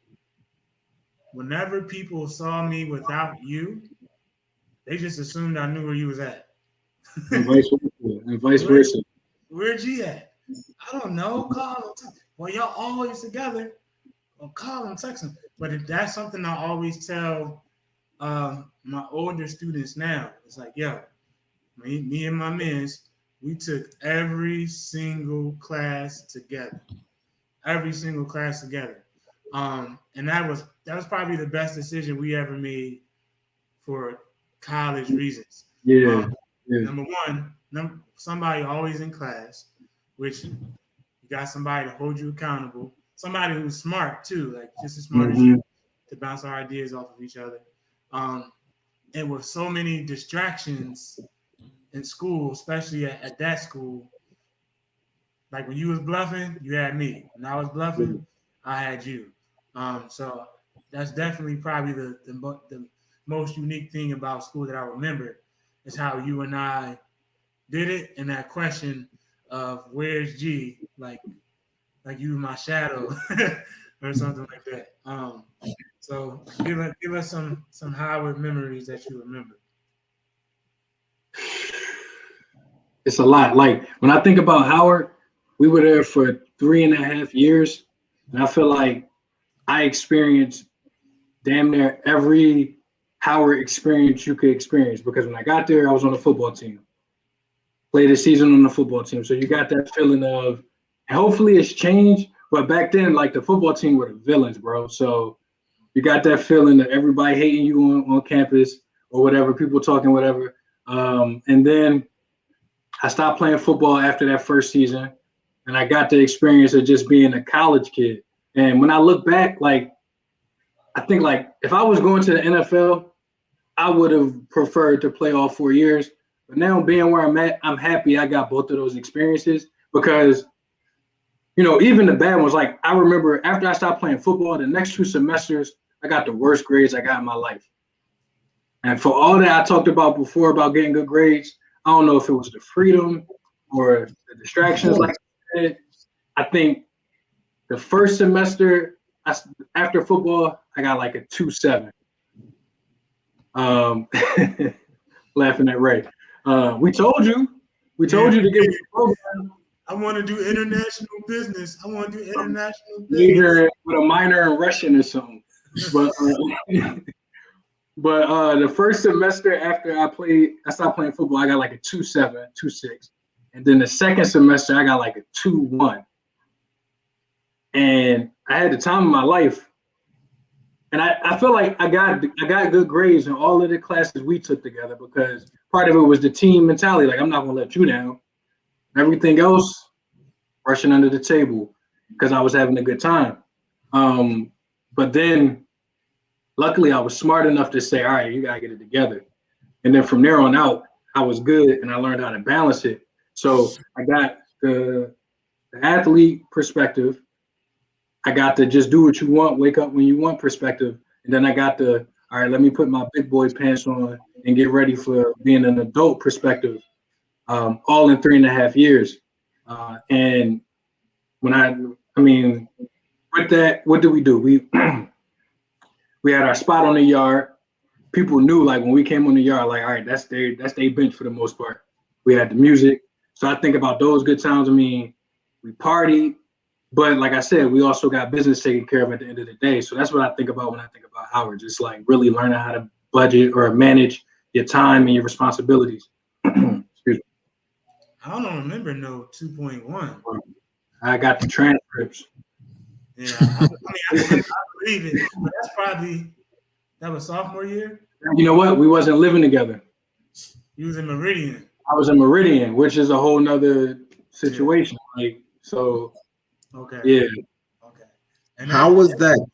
whenever people saw me without you, they just assumed I knew where you was at. And vice versa. And vice Where versa. where'd you at? I don't know. Call him. Well, y'all always together. Well, call him, text him. But if that's something I always tell my older students now. It's like, yo, me and my mans, we took every single class together. Every single class together. And that was probably the best decision we ever made for college reasons. Yeah, Um, yeah. Number one, somebody always in class, which you got somebody to hold you accountable, somebody who's smart too, like just as smart as Mm-hmm. you, to bounce our ideas off of each other. And with so many distractions in school, especially at that school, like when you was bluffing, you had me. When I was bluffing, I had you. So that's definitely probably the most unique thing about school that I remember is how you and I did it, and that question of where's G, like you my shadow or something like that. So give us some Howard memories that you remember. It's a lot. Like when I think about Howard, we were there for 3.5 years, and I feel like I experienced damn near every Howard experience you could experience because when I got there, I was on the football team, played a season on the football team. So you got that feeling of, and hopefully it's changed, but back then, like the football team were the villains, bro. So you got that feeling of everybody hating you on campus or whatever, people talking whatever. And then I stopped playing football after that first season, and I got the experience of just being a college kid. And when I look back, like I think like if I was going to the NFL, I would have preferred to play all 4 years. But now being where I'm at, I'm happy I got both of those experiences because even the bad ones. Like I remember after I stopped playing football, the next 2 semesters, I got the worst grades I got in my life. And for all that I talked about before about getting good grades, I don't know if it was the freedom or the distractions. Like I said, I think the first semester after football, I got like a 2.7. Um, laughing at Ray. We told you. We Yeah, told you to get with the program. I want to do international business. I want to do international business. Major with a minor in Russian or something. But the first semester after I stopped playing football, I got like a 2.7, 2.6. And then the second semester, I got like a 2.1. And I had the time of my life. And I feel like I got good grades in all of the classes we took together because part of it was the team mentality. Like, I'm not going to let you down. Everything else, rushing under the table because I was having a good time. But then luckily I was smart enough to say, all right, you got to get it together. And then from there on out, I was good and I learned how to balance it. So I got the athlete perspective. I got the just do what you want, wake up when you want perspective. And then I got the, all right, let me put my big boy pants on and get ready for being an adult perspective, all in 3.5 years. And when I mean, with that, what did we do? We had our spot on the yard. People knew like when we came on the yard, like, all right, that's their bench for the most part. We had the music. So I think about those good times. I mean, we partied, but like I said, we also got business taken care of at the end of the day. So that's what I think about when I think about Howard, just like really learning how to budget or manage your time and your responsibilities. Excuse me. I don't remember no 2.1. I got the transcripts. Yeah, I believe it, but that was sophomore year. You know what? We wasn't living together. You was in Meridian. I was in Meridian, which is a whole nother Yeah. situation. Like, so Okay. yeah. Okay. And How that was that?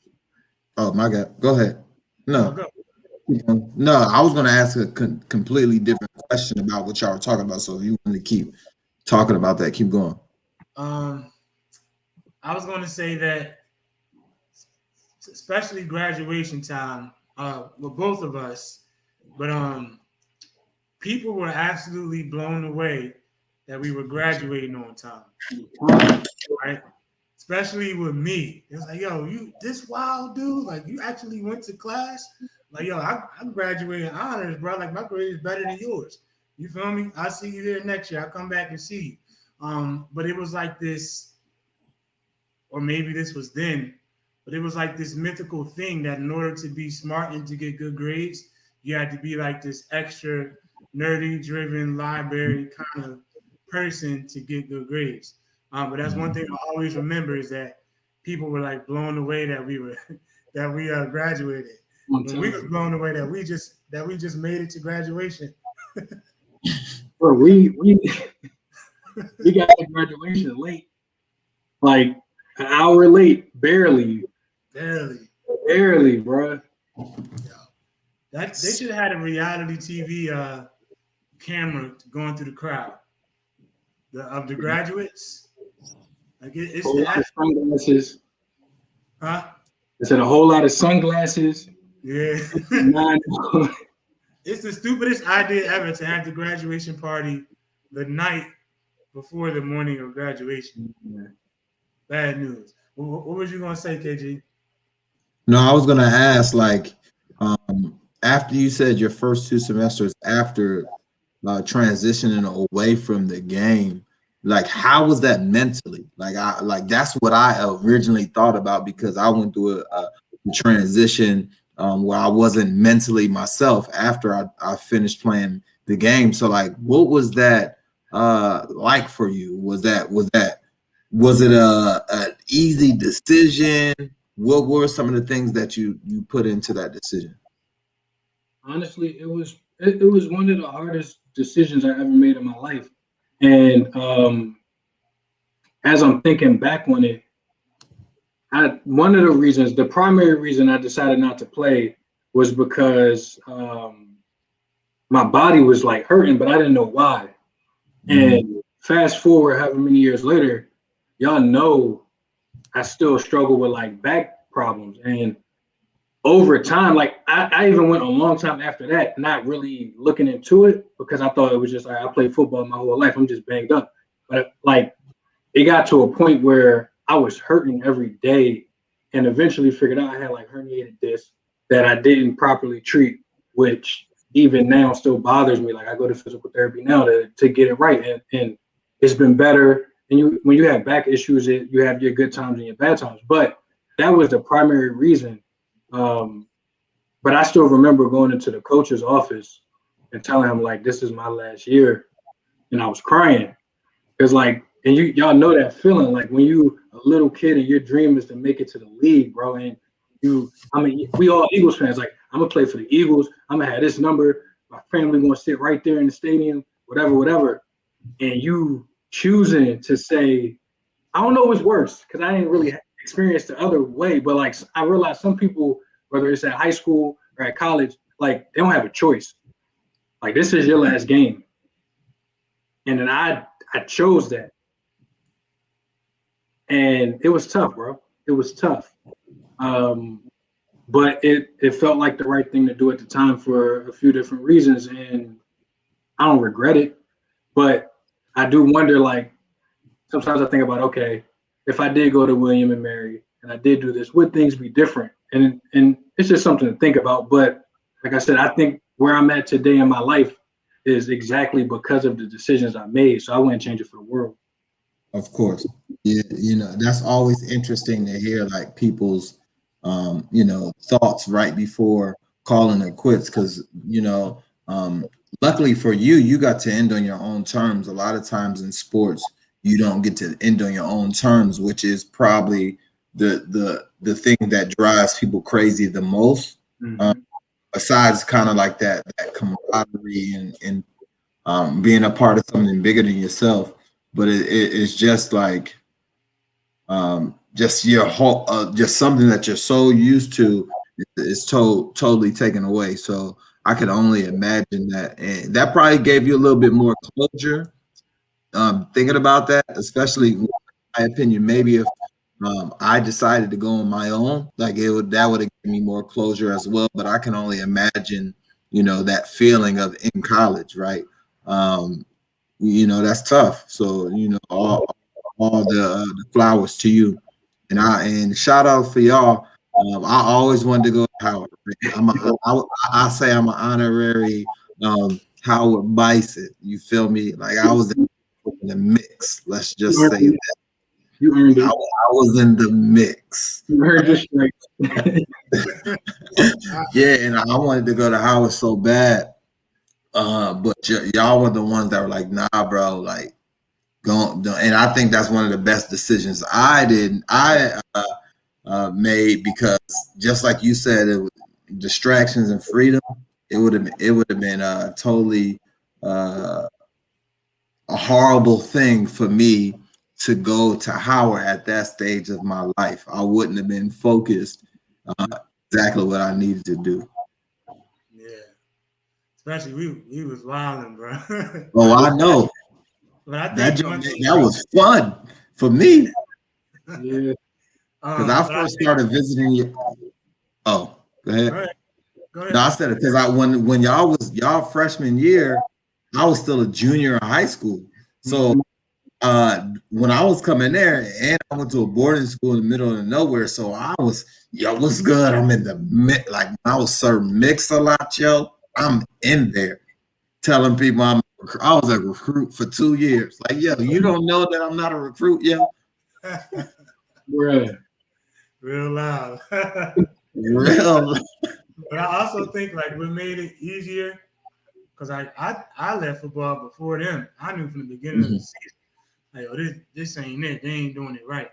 Oh my God. Go ahead. no No. go. No, I was going to ask a completely different question about what y'all were talking about. So if you want to keep talking about that, keep going. Um, I was going to say that, especially graduation time, with both of us, but people were absolutely blown away that we were graduating on time, right? Especially with me. It was like, yo, you this wild dude, like you actually went to class. Like, yo, I graduated honors, bro. Like my grade is better than yours. You feel me? I'll see you here next year. I'll come back and see you. But it was like this, or maybe this was then, but it was like this mythical thing that in order to be smart and to get good grades, you had to be like this extra nerdy driven library kind of person to get good grades. But that's one thing I always remember is that people were like blown away that we were that we graduated. I'm When we telling was you. blown away that we just made it to graduation. Bro, we got to graduation late, like an hour late, barely, Barely. barely, bro. That they should have had a reality TV camera going through the crowd of the graduates. Like A it's whole the lot of sunglasses. huh? I said a whole lot of sunglasses. Yeah. Nine. It's the stupidest idea ever to have the graduation party the night before the morning of graduation. Bad news. What was you gonna say, KG? No, I was going to ask, like, after you said your first 2 semesters after transitioning away from the game, like, how was that mentally? Like that's what I originally thought about because I went through a transition where I wasn't mentally myself after I finished playing the game. So, like, what was that like for you? Was it an easy decision? What were some of the things that you put into that decision? Honestly, it was one of the hardest decisions I ever made in my life. And as I'm thinking back on it, one of the reasons, the primary reason I decided not to play was because my body was like hurting, but I didn't know why. Hmm. And fast forward however many years later, y'all know I still struggle with like back problems. And over time, like I even went a long time after that, not really looking into it because I thought it was just like I played football my whole life. I'm just banged up. But like it got to a point where I was hurting every day and eventually figured out I had like herniated disc that I didn't properly treat, which even now still bothers me. Like I go to physical therapy now to get it right. And it's been better. And you when you have back issues, you have your good times and your bad times. But that was the primary reason. Um, but I still remember going into the coach's office and telling him like this is my last year. And I was crying because like, and y'all know that feeling like when you a little kid and your dream is to make it to the league, bro. And I mean, we all Eagles fans. Like, I'm gonna play for the Eagles. I'm gonna have this number. My family gonna sit right there in the stadium, whatever, whatever. And you choosing to say, I don't know what's worse because I didn't really experience the other way. But like, I realized some people, whether it's at high school or at college, like they don't have a choice. Like, this is your last game, and then I chose that. And it was tough, bro. It was tough. Um, but it felt like the right thing to do at the time for a few different reasons, and I don't regret it. But I do wonder, like sometimes I think about, okay, if I did go to William and Mary and I did do this, would things be different? And it's just something to think about. But like I said, I think where I'm at today in my life is exactly because of the decisions I made. So I wouldn't change it for the world. Of course. Yeah, that's always interesting to hear like people's thoughts right before calling it quits because luckily for you, you got to end on your own terms. A lot of times in sports, you don't get to end on your own terms, which is probably the thing that drives people crazy the most. Mm-hmm. besides kind of like that camaraderie and being a part of something bigger than yourself. But it's just like just your whole just something that you're so used to is totally taken away. So I could only imagine that, and that probably gave you a little bit more closure. Thinking about that, especially in my opinion, maybe if I decided to go on my own, like that would have given me more closure as well. But I can only imagine, that feeling of in college, right? Um, that's tough. So all the flowers to you, and shout out for y'all. I always wanted to go to Howard. I say I'm an honorary Howard Bison. You feel me? Like I was in the mix. Let's You just earned say it. that You earned I it. was in the mix. You earned your strength. Yeah, and I wanted to go to Howard so bad. But y'all were the ones that were like, nah, bro, like and I think that's one of the best decisions I made, because just like you said, it was distractions and freedom. It would have been totally uh, a horrible thing for me to go to Howard at that stage of my life. I wouldn't have been focused uh, exactly what I needed to do. Yeah, especially we was wilding, bro. Oh, I know But I that think one thing, that was fun for me, Yeah. because I but I first think, started visiting you. Oh, go go ahead. ahead, go No, ahead. I said it because when y'all freshman year, I was still a junior in high school. So Mhm. when I was coming there, and I went to a boarding school in the middle of nowhere, so I was, yo, what's good? I'm in the like when I was serving mix a lot, yo. I'm in there telling people I was a recruit for 2 years. Like, yo, you don't know that I'm not a recruit, yo. Bruh. Real loud. Real. But I also think like what made it easier because I left football before them. I knew from the beginning of the Mhm. season, like, oh, this ain't it. They ain't doing it right.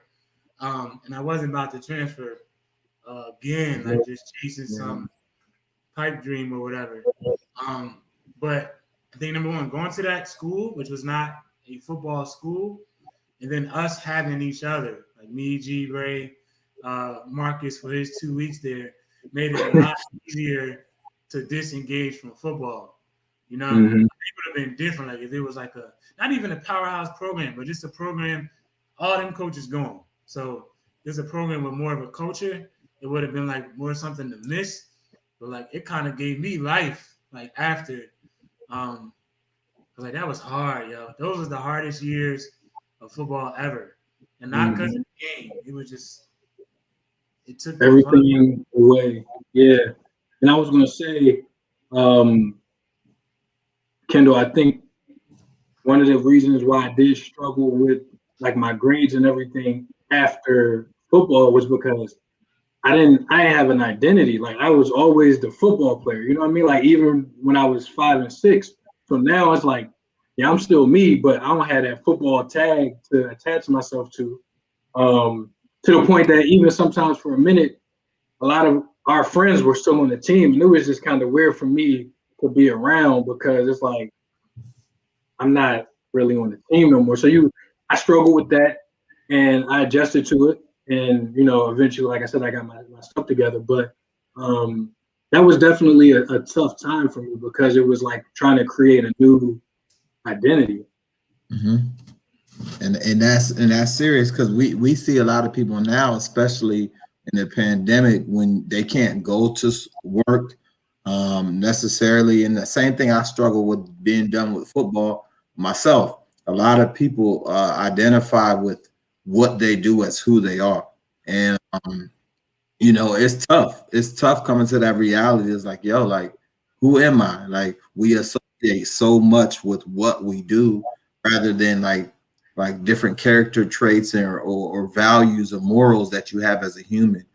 And I wasn't about to transfer again, like just chasing some pipe dream or whatever. Um, but I think number one, going to that school, which was not a football school, and then us having each other, like me, G, Ray, Marcus for his 2 weeks there, made it a lot easier to disengage from football. You know, it Mm-hmm. would have been different. Like if it was like a not even a powerhouse program, but just a program, all them coaches going. So there's a program with more of a culture. It would have been like more something to miss, but like it kind of gave me life. Like after, um, like that was hard, yo. Those was the hardest years of football ever, and not because Mm-hmm. of the game. It was just it took the fun. Everything away. Yeah. And I was gonna say, um, Kendall, I think one of the reasons why I did struggle with like my grades and everything after football was because I didn't have an identity. Like I was always the football player. You know what I mean? Like even when I was 5 and 6. So now it's like, yeah, I'm still me, but I don't have that football tag to attach myself to. To the point that even sometimes for a minute, a lot of our friends were still on the team, and it was just kind of weird for me to be around because it's like I'm not really on the team no more. I struggled with that, and I adjusted to it, and eventually, like I said, I got my stuff together. But um, that was definitely a tough time for me because it was like trying to create a new identity. Mhm. And that's serious, because we see a lot of people now, especially in the pandemic, when they can't go to work necessarily. And the same thing I struggle with being done with football myself. A lot of people identify with what they do as who they are, and it's tough. It's tough coming to that reality. It's like, yo, like, who am I? Like, we associate so much with what we do rather than like different character traits or values or morals that you have as a human.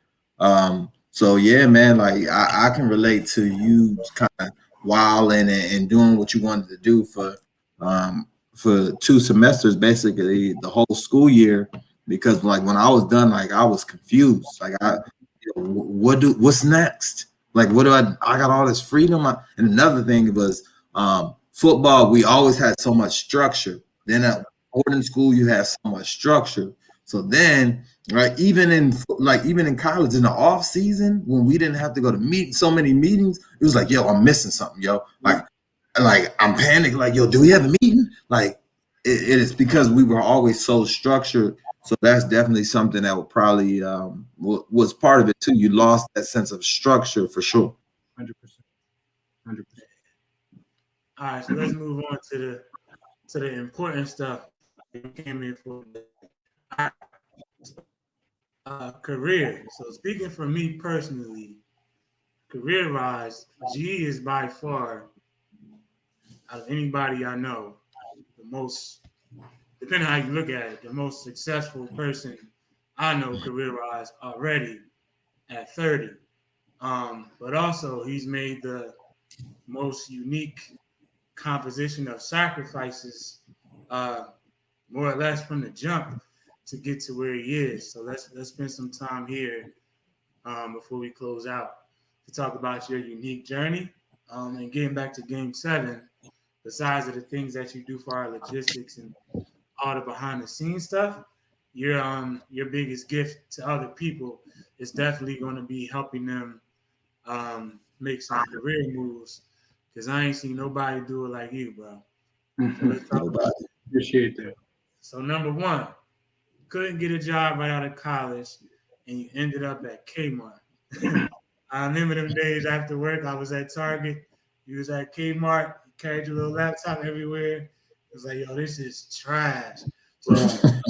So yeah, man, like I can relate to you kind of wilding and doing what you wanted to do for 2 semesters, basically the whole school year, because like when I was done, like I was confused. Like what's next? Like, what do I got all this freedom. And another thing was football. We always had so much structure. Then at boarding school, you had so much structure. So then, right, even in college in the off season, when we didn't have to go to so many meetings, it was like, yo, I'm missing something, yo. Like I'm panicked, like, yo, do we have a meeting? Like it is because we were always so structured. So that's definitely something that would probably was part of it too. You lost that sense of structure for sure. 100%. 100%. All right, so let's move on to the important stuff we came in for. Career. So speaking for me personally, career-wise, G is by far, out of anybody I know, the most, depending on how you look at it, the most successful person I know career-wise already at 30. But also he's made the most unique composition of sacrifices, more or less from the jump to get to where he is. So let's spend some time here before we close out to talk about your unique journey and getting back to Game 7. Besides of the things that you do for our logistics and all the behind the scenes stuff, your biggest gift to other people is definitely going to be helping them make some career moves. Because I ain't seen nobody do it like you, bro. So let's talk about it. Appreciate that. So number one, couldn't get a job right out of college, and you ended up at Kmart. I remember them days after work. I was at Target. You was at Kmart. You carried your little laptop everywhere. It was like, yo, this is trash. So I'll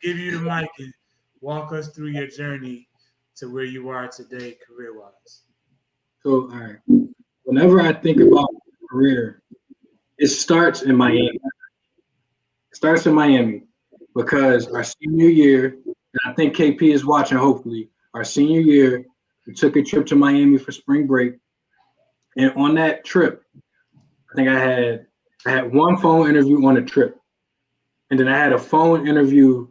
give you the mic and walk us through your journey to where you are today, career-wise. So, all right. Whenever I think about career, it starts in Miami. It starts in Miami because our senior year, and I think KP is watching, hopefully, our senior year, we took a trip to Miami for spring break. And on that trip, I think I had one phone interview on the trip. And then I had a phone interview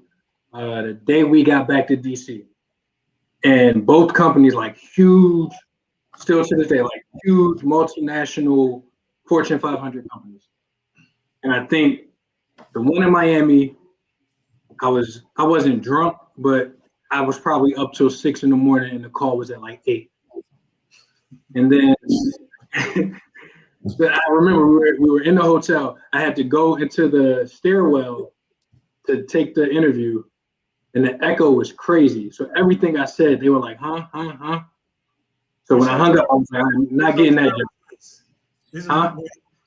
the day we got back to DC. And both companies, like huge, still to this day, like huge multinational Fortune 500 companies. And I think the one in Miami, I wasn't drunk, but I was probably up till 6 in the morning, and the call was at like 8. And then I remember we were in the hotel. I had to go into the stairwell to take the interview, and the echo was crazy. So everything I said, they were like, huh, huh, huh. So when I hung up, I was like, I'm not getting that job.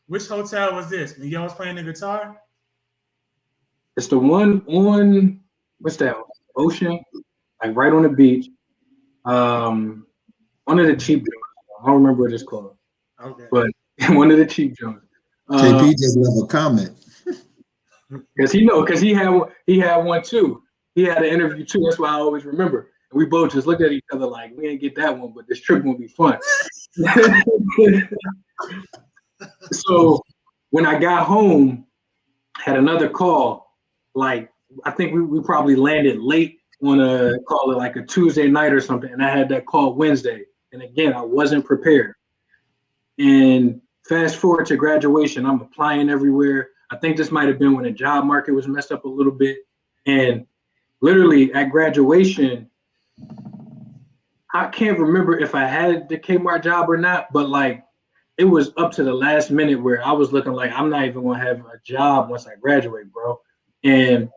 Which hotel was this? When y'all was playing the guitar? It's the one on, what's that? Ocean, like right on the beach. One of the cheap joints. I don't remember what it's called. Okay. But one of the cheap joints. KP just left a comment. Because he had one too. He had an interview too. That's why I always remember. And we both just looked at each other like, we ain't get that one, but this trip will be fun. So when I got home, had another call. Like, I think we probably landed late on call it like a Tuesday night or something. And I had that call Wednesday. And again, I wasn't prepared. And fast forward to graduation, I'm applying everywhere. I think this might have been when the job market was messed up a little bit. And literally at graduation, I can't remember if I had the Kmart job or not, but like it was up to the last minute where I was looking like I'm not even going to have a job once I graduate, bro. And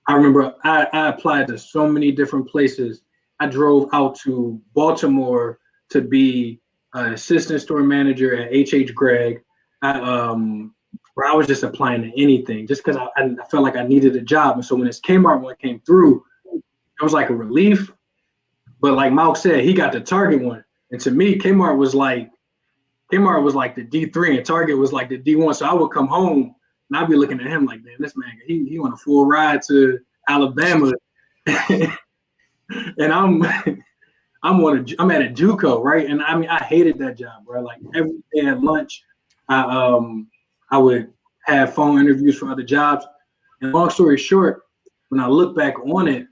I remember I applied to so many different places. I drove out to Baltimore to be an assistant store manager at H.H. Gregg. Where I was just applying to anything just because I felt like I needed a job. And so when this Kmart one came through, it was like a relief. But like Malk said, he got the Target one. And to me, Kmart was like the D3 and Target was like the D1. So I would come home and I'd be looking at him like, man, this man, he on a full ride to Alabama. And I'm at a JUCO, right? And I mean, I hated that job, bro. Like every day at lunch, I would have phone interviews for other jobs. And long story short, when I look back on it,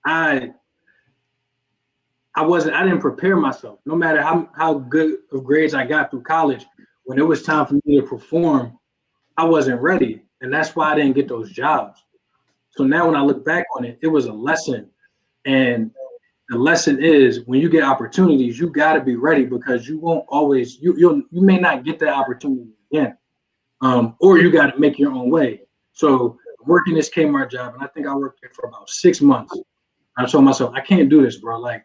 I I didn't prepare myself. No matter how good of grades I got through college, when it was time for me to perform, I wasn't ready. And that's why I didn't get those jobs. So now when I look back on it, it was a lesson. And the lesson is when you get opportunities, you got to be ready because you won't always you may not get that opportunity again, or you got to make your own way. So working this Kmart job, and I think I worked there for about 6 months. I told myself I can't do this, bro. Like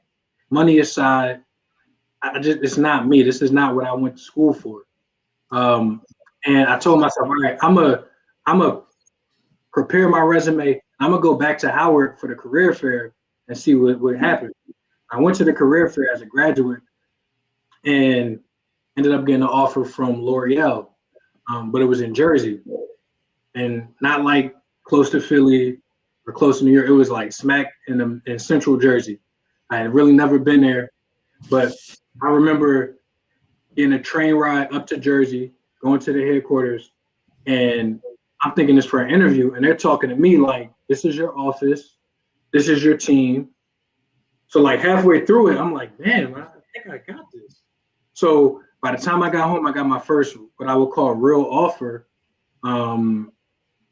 money aside, I just it's not me. This is not what I went to school for. Um, and I told myself, all right, I'm a prepare my resume. I'm gonna go back to Howard for the career fair and see what happened. I went to the career fair as a graduate and ended up getting an offer from L'Oreal, but it was in Jersey and not like close to Philly or close to New York. It was like smack in central Jersey. I had really never been there, but I remember getting a train ride up to Jersey, going to the headquarters, and I'm thinking this for an interview, and they're talking to me like, "This is your office, this is your team." So like halfway through it, I'm like, "Man, I think I got this." So by the time I got home, I got my first what I would call a real offer,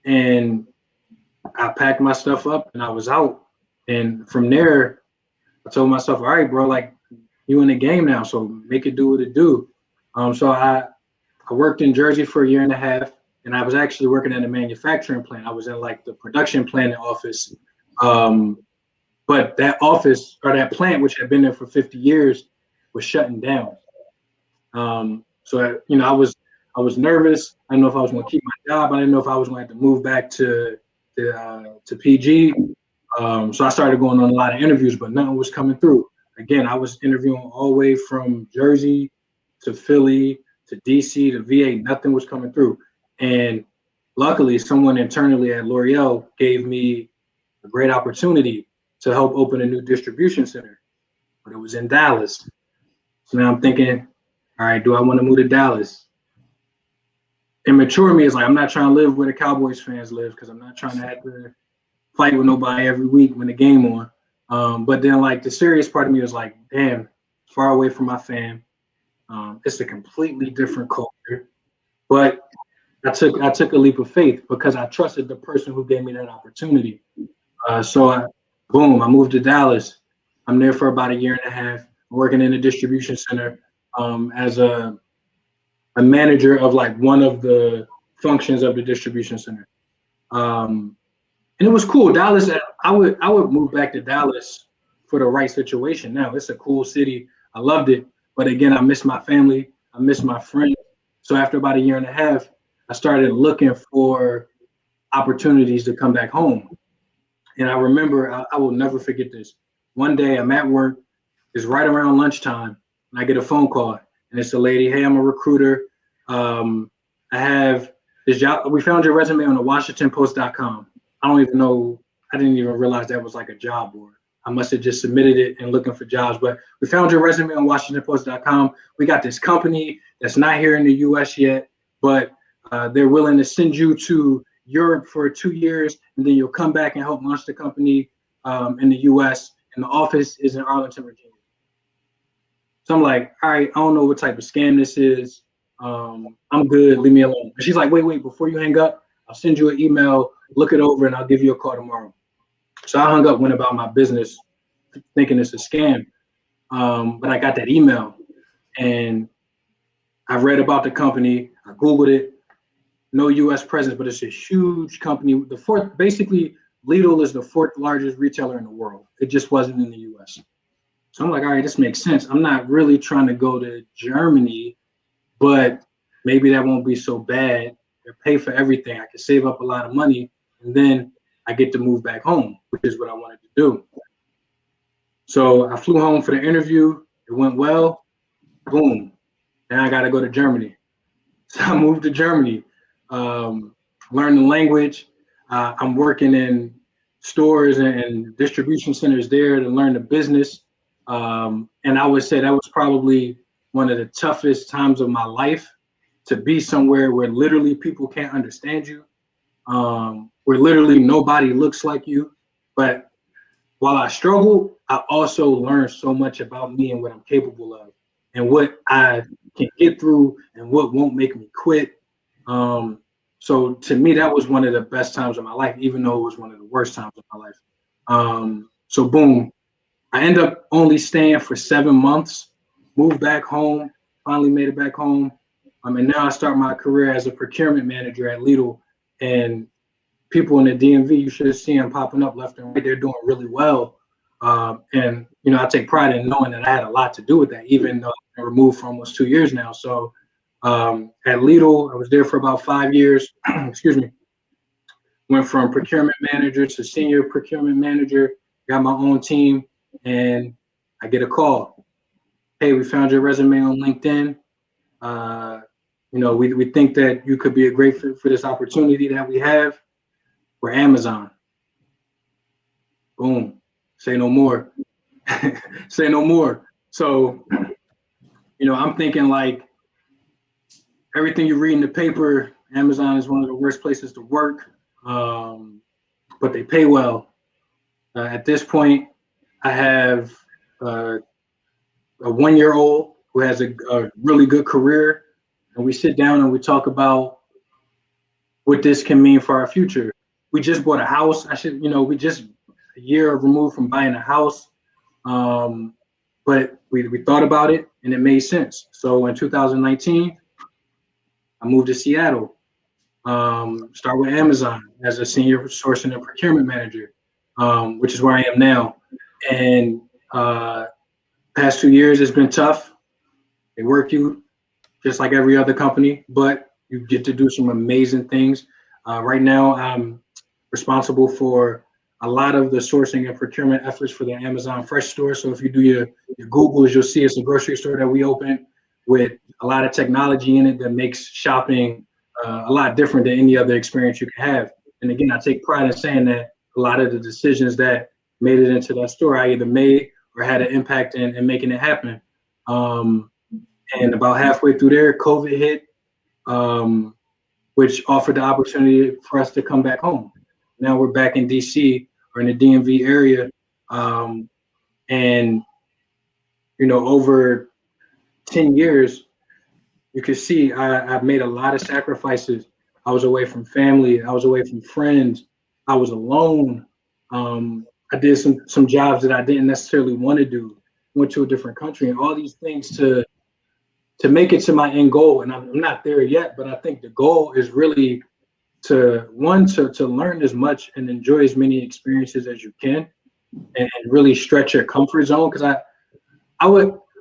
and I packed my stuff up and I was out. And from there, I told myself, "All right, bro, like you in the game now, so make it do what it do." So I worked in Jersey for a year and a half, and I was actually working at a manufacturing plant. I was in like the production planning office. But that office or that plant, which had been there for 50 years, was shutting down. So I was nervous. I didn't know if I was going to keep my job. I didn't know if I was going to have to move back to PG. So I started going on a lot of interviews, but nothing was coming through. Again, I was interviewing all the way from Jersey to Philly to DC to VA. Nothing was coming through. And luckily, someone internally at L'Oreal gave me a great opportunity to help open a new distribution center. But it was in Dallas. So now I'm thinking, all right, do I want to move to Dallas? Immature me is like, I'm not trying to live where the Cowboys fans live because I'm not trying to have to fight with nobody every week when the game on. But then like the serious part of me was like, damn, far away from my fam. It's a completely different culture. But I took a leap of faith because I trusted the person who gave me that opportunity. Boom, I moved to Dallas. I'm there for about a year and a half, working in a distribution center as a manager of like one of the functions of the distribution center. And it was cool. Dallas, I would move back to Dallas for the right situation. Now it's a cool city. I loved it, but again, I miss my family. I miss my friends. So after about a year and a half, I started looking for opportunities to come back home. And I remember, I will never forget this. One day I'm at work, it's right around lunchtime, and I get a phone call, and it's a lady, hey, I'm a recruiter. I have this job. We found your resume on the WashingtonPost.com. I don't even know, I didn't even realize that was like a job board. I must have just submitted it and looking for jobs, but we found your resume on WashingtonPost.com. We got this company that's not here in the US yet, but they're willing to send you to Europe for 2 years, and then you'll come back and help launch the company in the US, and the office is in Arlington, Virginia. So I'm like, all right, I don't know what type of scam this is. I'm good, leave me alone. And she's like, wait, before you hang up, I'll send you an email, look it over, and I'll give you a call tomorrow. So I hung up, went about my business, thinking it's a scam. But I got that email, and I read about the company, I Googled it, no US presence, but it's a huge company. Basically, Lidl is the fourth largest retailer in the world. It just wasn't in the US. So I'm like, all right, this makes sense. I'm not really trying to go to Germany, but maybe that won't be so bad. They pay for everything. I can save up a lot of money, and then I get to move back home, which is what I wanted to do. So I flew home for the interview. It went well. Boom. Now I got to go to Germany. So I moved to Germany, learn the language. I'm working in stores and distribution centers there to learn the business. And I would say that was probably one of the toughest times of my life, to be somewhere where literally people can't understand you, where literally nobody looks like you. But while I struggled, I also learned so much about me and what I'm capable of, and what I can get through, and what won't make me quit. Um, so to me, that was one of the best times of my life, even though it was one of the worst times of my life. So boom, I end up only staying for 7 months, moved back home, finally made it back home. And now I start my career as a procurement manager at Lidl. And people in the DMV, you should have seen them popping up left and right. They're doing really well. And, I take pride in knowing that I had a lot to do with that, even though I've been removed for almost 2 years now. So at Lidl, I was there for about 5 years. Excuse me. Went from procurement manager to senior procurement manager, got my own team, and I get a call. Hey, we found your resume on LinkedIn. Uh, we think that you could be a great fit for this opportunity that we have. We're Amazon. Boom. Say no more. Say no more. So, I'm thinking like everything you read in the paper, Amazon is one of the worst places to work, but they pay well. At this point, I have uh, a 1 year old who has a really good career, and we sit down and we talk about what this can mean for our future. We just bought a house. We just a year removed from buying a house, um, but we thought about it and it made sense. So in 2019, I moved to Seattle. Start with Amazon as a senior sourcing and procurement manager, which is where I am now. And past 2 years, it's been tough. They work you just like every other company, but you get to do some amazing things. Right now, I'm responsible for a lot of the sourcing and procurement efforts for the Amazon Fresh store. So if you do your Googles, you'll see it's a grocery store that we opened with a lot of technology in it that makes shopping a lot different than any other experience you can have. And again, I take pride in saying that a lot of the decisions that made it into that store, I either made or had an impact in making it happen. Um, and about halfway through there, COVID hit, um, which offered the opportunity for us to come back home. Now we're back in DC or in the DMV area. Um, and, over 10 years, you can see I've made a lot of sacrifices. I was away from family. I was away from friends. I was alone. I did some jobs that I didn't necessarily want to do. Went to a different country, and all these things to make it to my end goal. And I'm not there yet, but I think the goal is really to learn as much and enjoy as many experiences as you can, and really stretch your comfort zone. Because I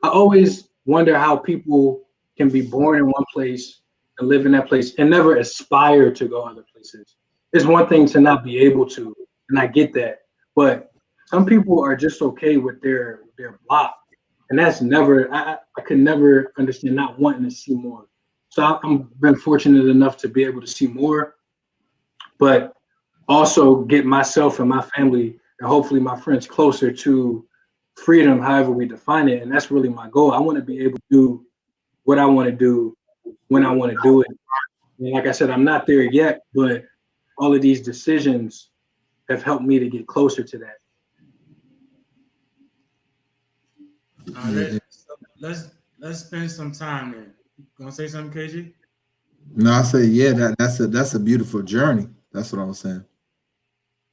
always wonder how people can be born in one place and live in that place and never aspire to go other places. It's one thing to not be able to, and I get that, but some people are just okay with their block, and that's never. I could never understand not wanting to see more. So I'm been fortunate enough to be able to see more, but also get myself and my family and hopefully my friends closer to freedom, however we define it. And that's really my goal. I want to be able to do what I want to do when I want to do it. And like I said, I'm not there yet, but all of these decisions have helped me to get closer to that. Uh, Yeah. let let's spend some time there. Gonna say something, KG? No, I say yeah. That's a beautiful journey. That's what I was saying.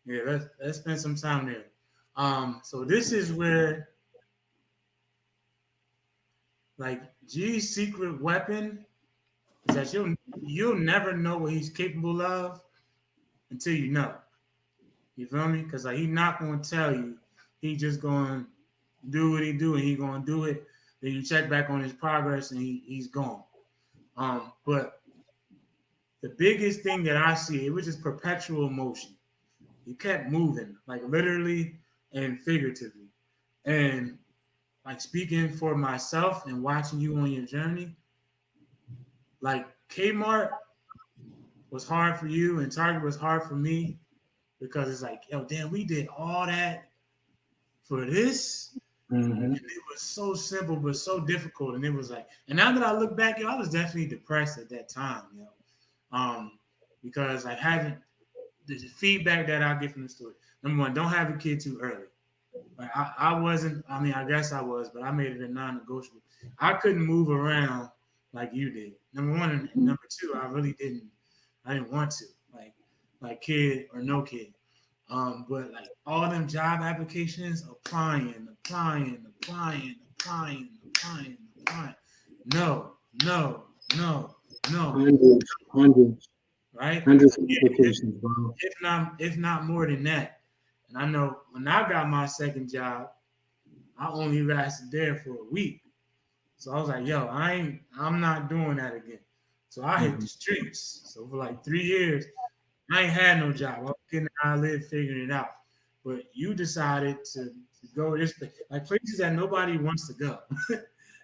Yeah, let's spend some time there. So this is where like G's secret weapon is that you'll never know what he's capable of until you know. You feel me? Because like he's not gonna tell you. He just gonna do what he do and he gonna do it. Then you check back on his progress and he's gone. But the biggest thing that I see, it was just perpetual motion. You kept moving, like literally and figuratively. And like speaking for myself and watching you on your journey, like Kmart was hard for you and Target was hard for me because it's like, yo, damn, we did all that for this. Mm-hmm. And it was so simple but so difficult. And it was like, and now that I look back, yo, I was definitely depressed at that time, yo. Because I haven't the feedback that I get from the story. Number one, don't have a kid too early. Like I wasn't. I mean, I guess I was, but I made it a non-negotiable. I couldn't move around like you did. Number one, and number two, I really didn't. I didn't want to. Like kid or no kid. But like all them job applications, applying. No, no, no, no. Hundreds, hundreds, Right? hundreds of applications, bro. If not more than that. And I know when I got my second job, I only lasted there for a week. So I was like, yo, I'm not doing that again. So I hit Mhm. the streets. So for like 3 years, I ain't had no job. I was getting how I live, figuring it out. But you decided to go this place, like places that nobody wants to go.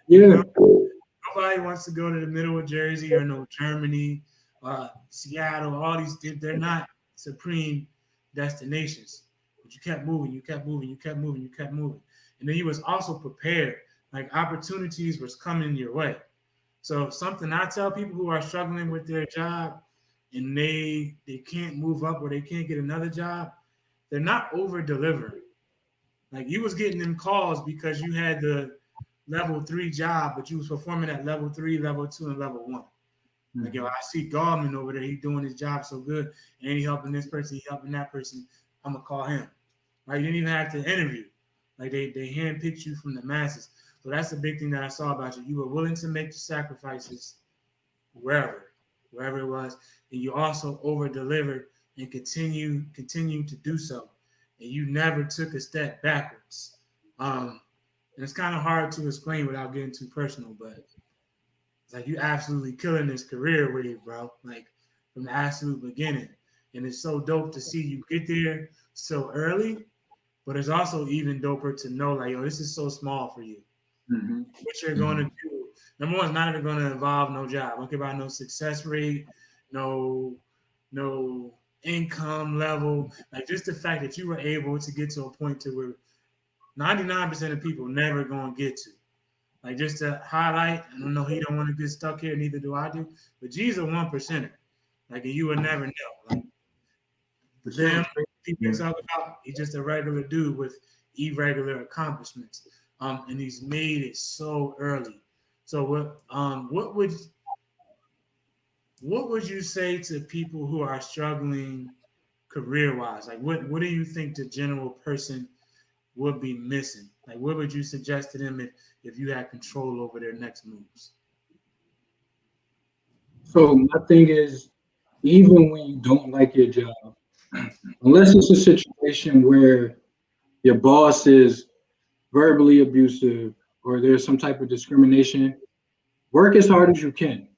You Yeah. feel? Nobody wants to go to the middle of Jersey or no Germany, Seattle. All these they're not supreme destinations. But you kept moving, you kept moving, you kept moving, you kept moving, and then you was also prepared. Like opportunities was coming your way. So something I tell people who are struggling with their job and they can't move up or they can't get another job, they're not over delivering. Like you was getting them calls because you had the level 3 job, but you was performing at level 3, level 2, and level 1. Like yo, I Mhm. see Gallman over there. He doing his job so good, and he helping this person, he helping that person. I'm gonna call him. Right? You didn't even have to interview. Like they handpicked you from the masses. So that's the big thing that I saw about you. You were willing to make the sacrifices wherever, wherever it was, and you also over delivered and continue to do so, and you never took a step backwards. And it's kind of hard to explain without getting too personal, but it's like you absolutely killing this career wave, bro. Like from the absolute beginning, and it's so dope to see you get there so early. But it's also even doper to know, like, yo, this is so small for you. Mhm. What you're going to Mhm. do. Number one, it's not even going to involve no job. Don't care about no success rate, no, no income level. Like just the fact that you were able to get to a point to where 99% of people never going to get to. Like just to highlight, I don't know, he don't want to get stuck here, neither do I do. But G's a 1%er. Like you would never know. Like For them, sure. people Yeah. talk about, he's just a regular dude with irregular accomplishments. And he's made it so early. So what would you say to people who are struggling career wise? Like what do you think the general person would be missing? Like what would you suggest to them if you had control over their next moves? So my thing is, even when you don't like your job, unless it's a situation where your boss is verbally abusive or there's some type of discrimination, work as hard as you can.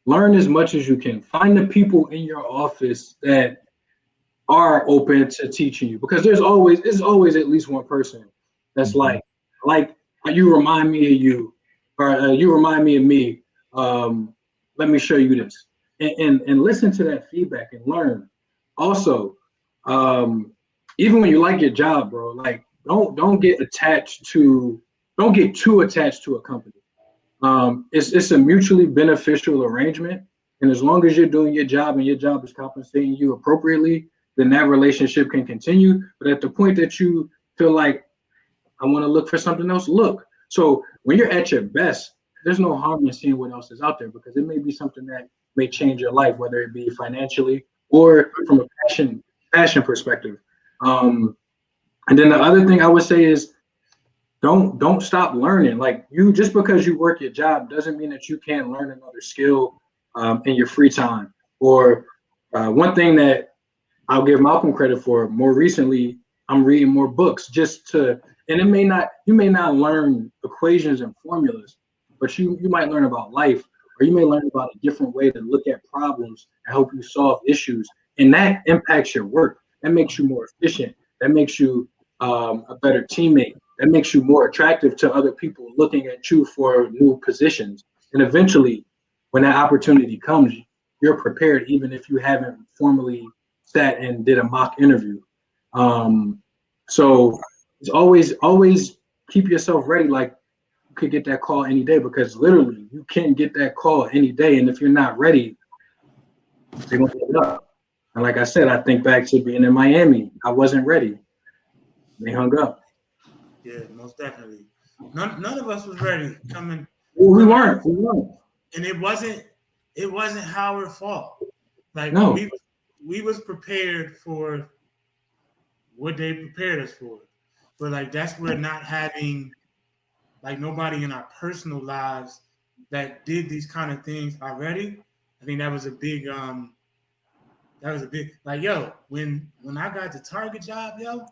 Learn as much as you can. Find the people in your office that are open to teaching you because there's always at least one person that's Mhm. like you remind me of you or you remind me of me. um Let me show you this, and listen to that feedback and learn. Also, um even when you like your job, bro, like don't get too attached to a company. It's a mutually beneficial arrangement, and as long as you're doing your job and your job is compensating you appropriately, then that relationship can continue. But at the point that you feel like I want to look for something else, look. So when you're at your best, there's no harm in seeing what else is out there because it may be something that may change your life, whether it be financially or from a passion perspective. Um, and then the other thing I would say is don't stop learning. Like you, just because you work your job doesn't mean that you can't learn another skill in your free time. Or one thing that I'll give Malcolm credit for, more recently I'm reading more books just to, and you may not learn equations and formulas, but you might learn about life, or you may learn about a different way to look at problems and help you solve issues, and that impacts your work. That makes you more efficient. That makes you a better teammate. That makes you more attractive to other people looking at you for new positions. And eventually, when that opportunity comes, you're prepared, even if you haven't formally sat and did a mock interview. Um, so it's always keep yourself ready. Like you could get that call any day because literally you can get that call any day. And if you're not ready, they're gonna pick it up. And like I said, I think back to being in Miami. I wasn't ready. They hung up. Yeah, most definitely. None of us was ready Well, we coming out, weren't. We weren't. and it wasn't Howard's fault. Like No. we was prepared for what they prepared us for, but like that's where not having like nobody in our personal lives that did these kind of things already. I think that was a big like yo when I got the Target job, yo,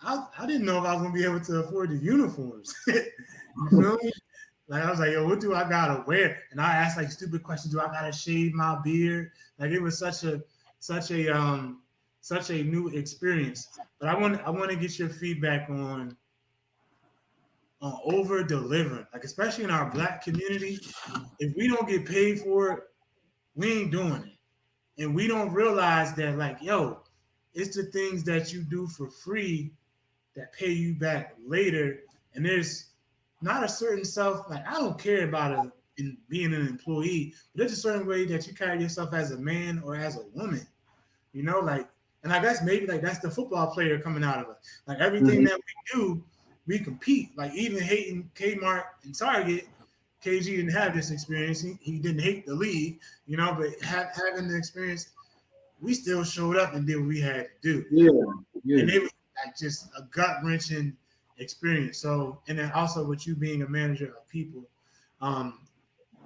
I didn't know if I was gonna be able to afford the uniforms. You feel me? Like I was like, yo, what do I gotta wear? And I asked like stupid questions. Do I gotta shave my beard? Like it was such a such a new experience. But I want to get your feedback on over delivering. Like especially in our black community, if we don't get paid for it, we ain't doing it. And we don't realize that like, yo, it's the things that you do for free that pay you back later. And there's not a certain self like I don't care about in being an employee, but there's a certain way that you carry yourself as a man or as a woman. Like, and I guess maybe like that's the football player coming out of us. Like everything Mhm. that we do, we compete. Like even hating Kmart and Target, KG didn't have this experience. He didn't hate the league, but having the experience, we still showed up and did what we had to do. Yeah. Yeah. And it was like just a gut wrenching experience. So, and then also with you being a manager of people, um,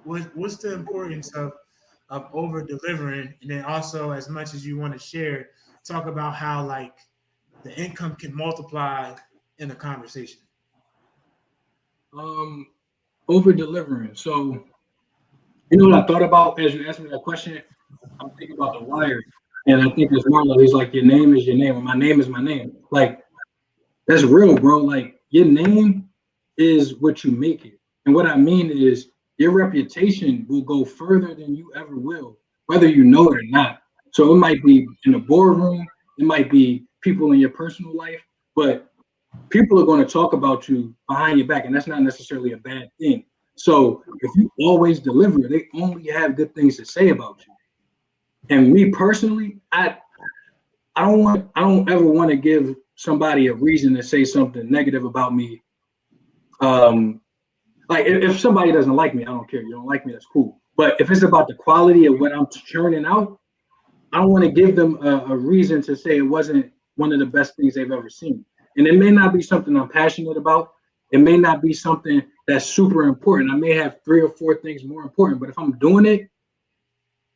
what's the importance of over delivering, and then also as much as you want to share, talk about how like the income can multiply in a conversation. Um, Over delivering. So you know what I thought about as you asked me that question? I'm thinking about The Wire, and I think it's Marlo. He's like, "Your name is your name, and my name is my name." Like that's real, bro. Like your name is what you make it, and what I mean is your reputation will go further than you ever will, whether you know it or not. So it might be in the boardroom, it might be people in your personal life, but people are going to talk about you behind your back, and that's not necessarily a bad thing. So if you always deliver, they only have good things to say about you. And me personally, I don't ever want to give somebody a reason to say something negative about me. Um, like if somebody doesn't like me, I don't care. You don't like me, that's cool. But if it's about the quality of what I'm churning out, I don't want to give them a reason to say it wasn't one of the best things they've ever seen. And it may not be something I'm passionate about. It may not be something that's super important. I may have 3 or 4 things more important, but if I'm doing it,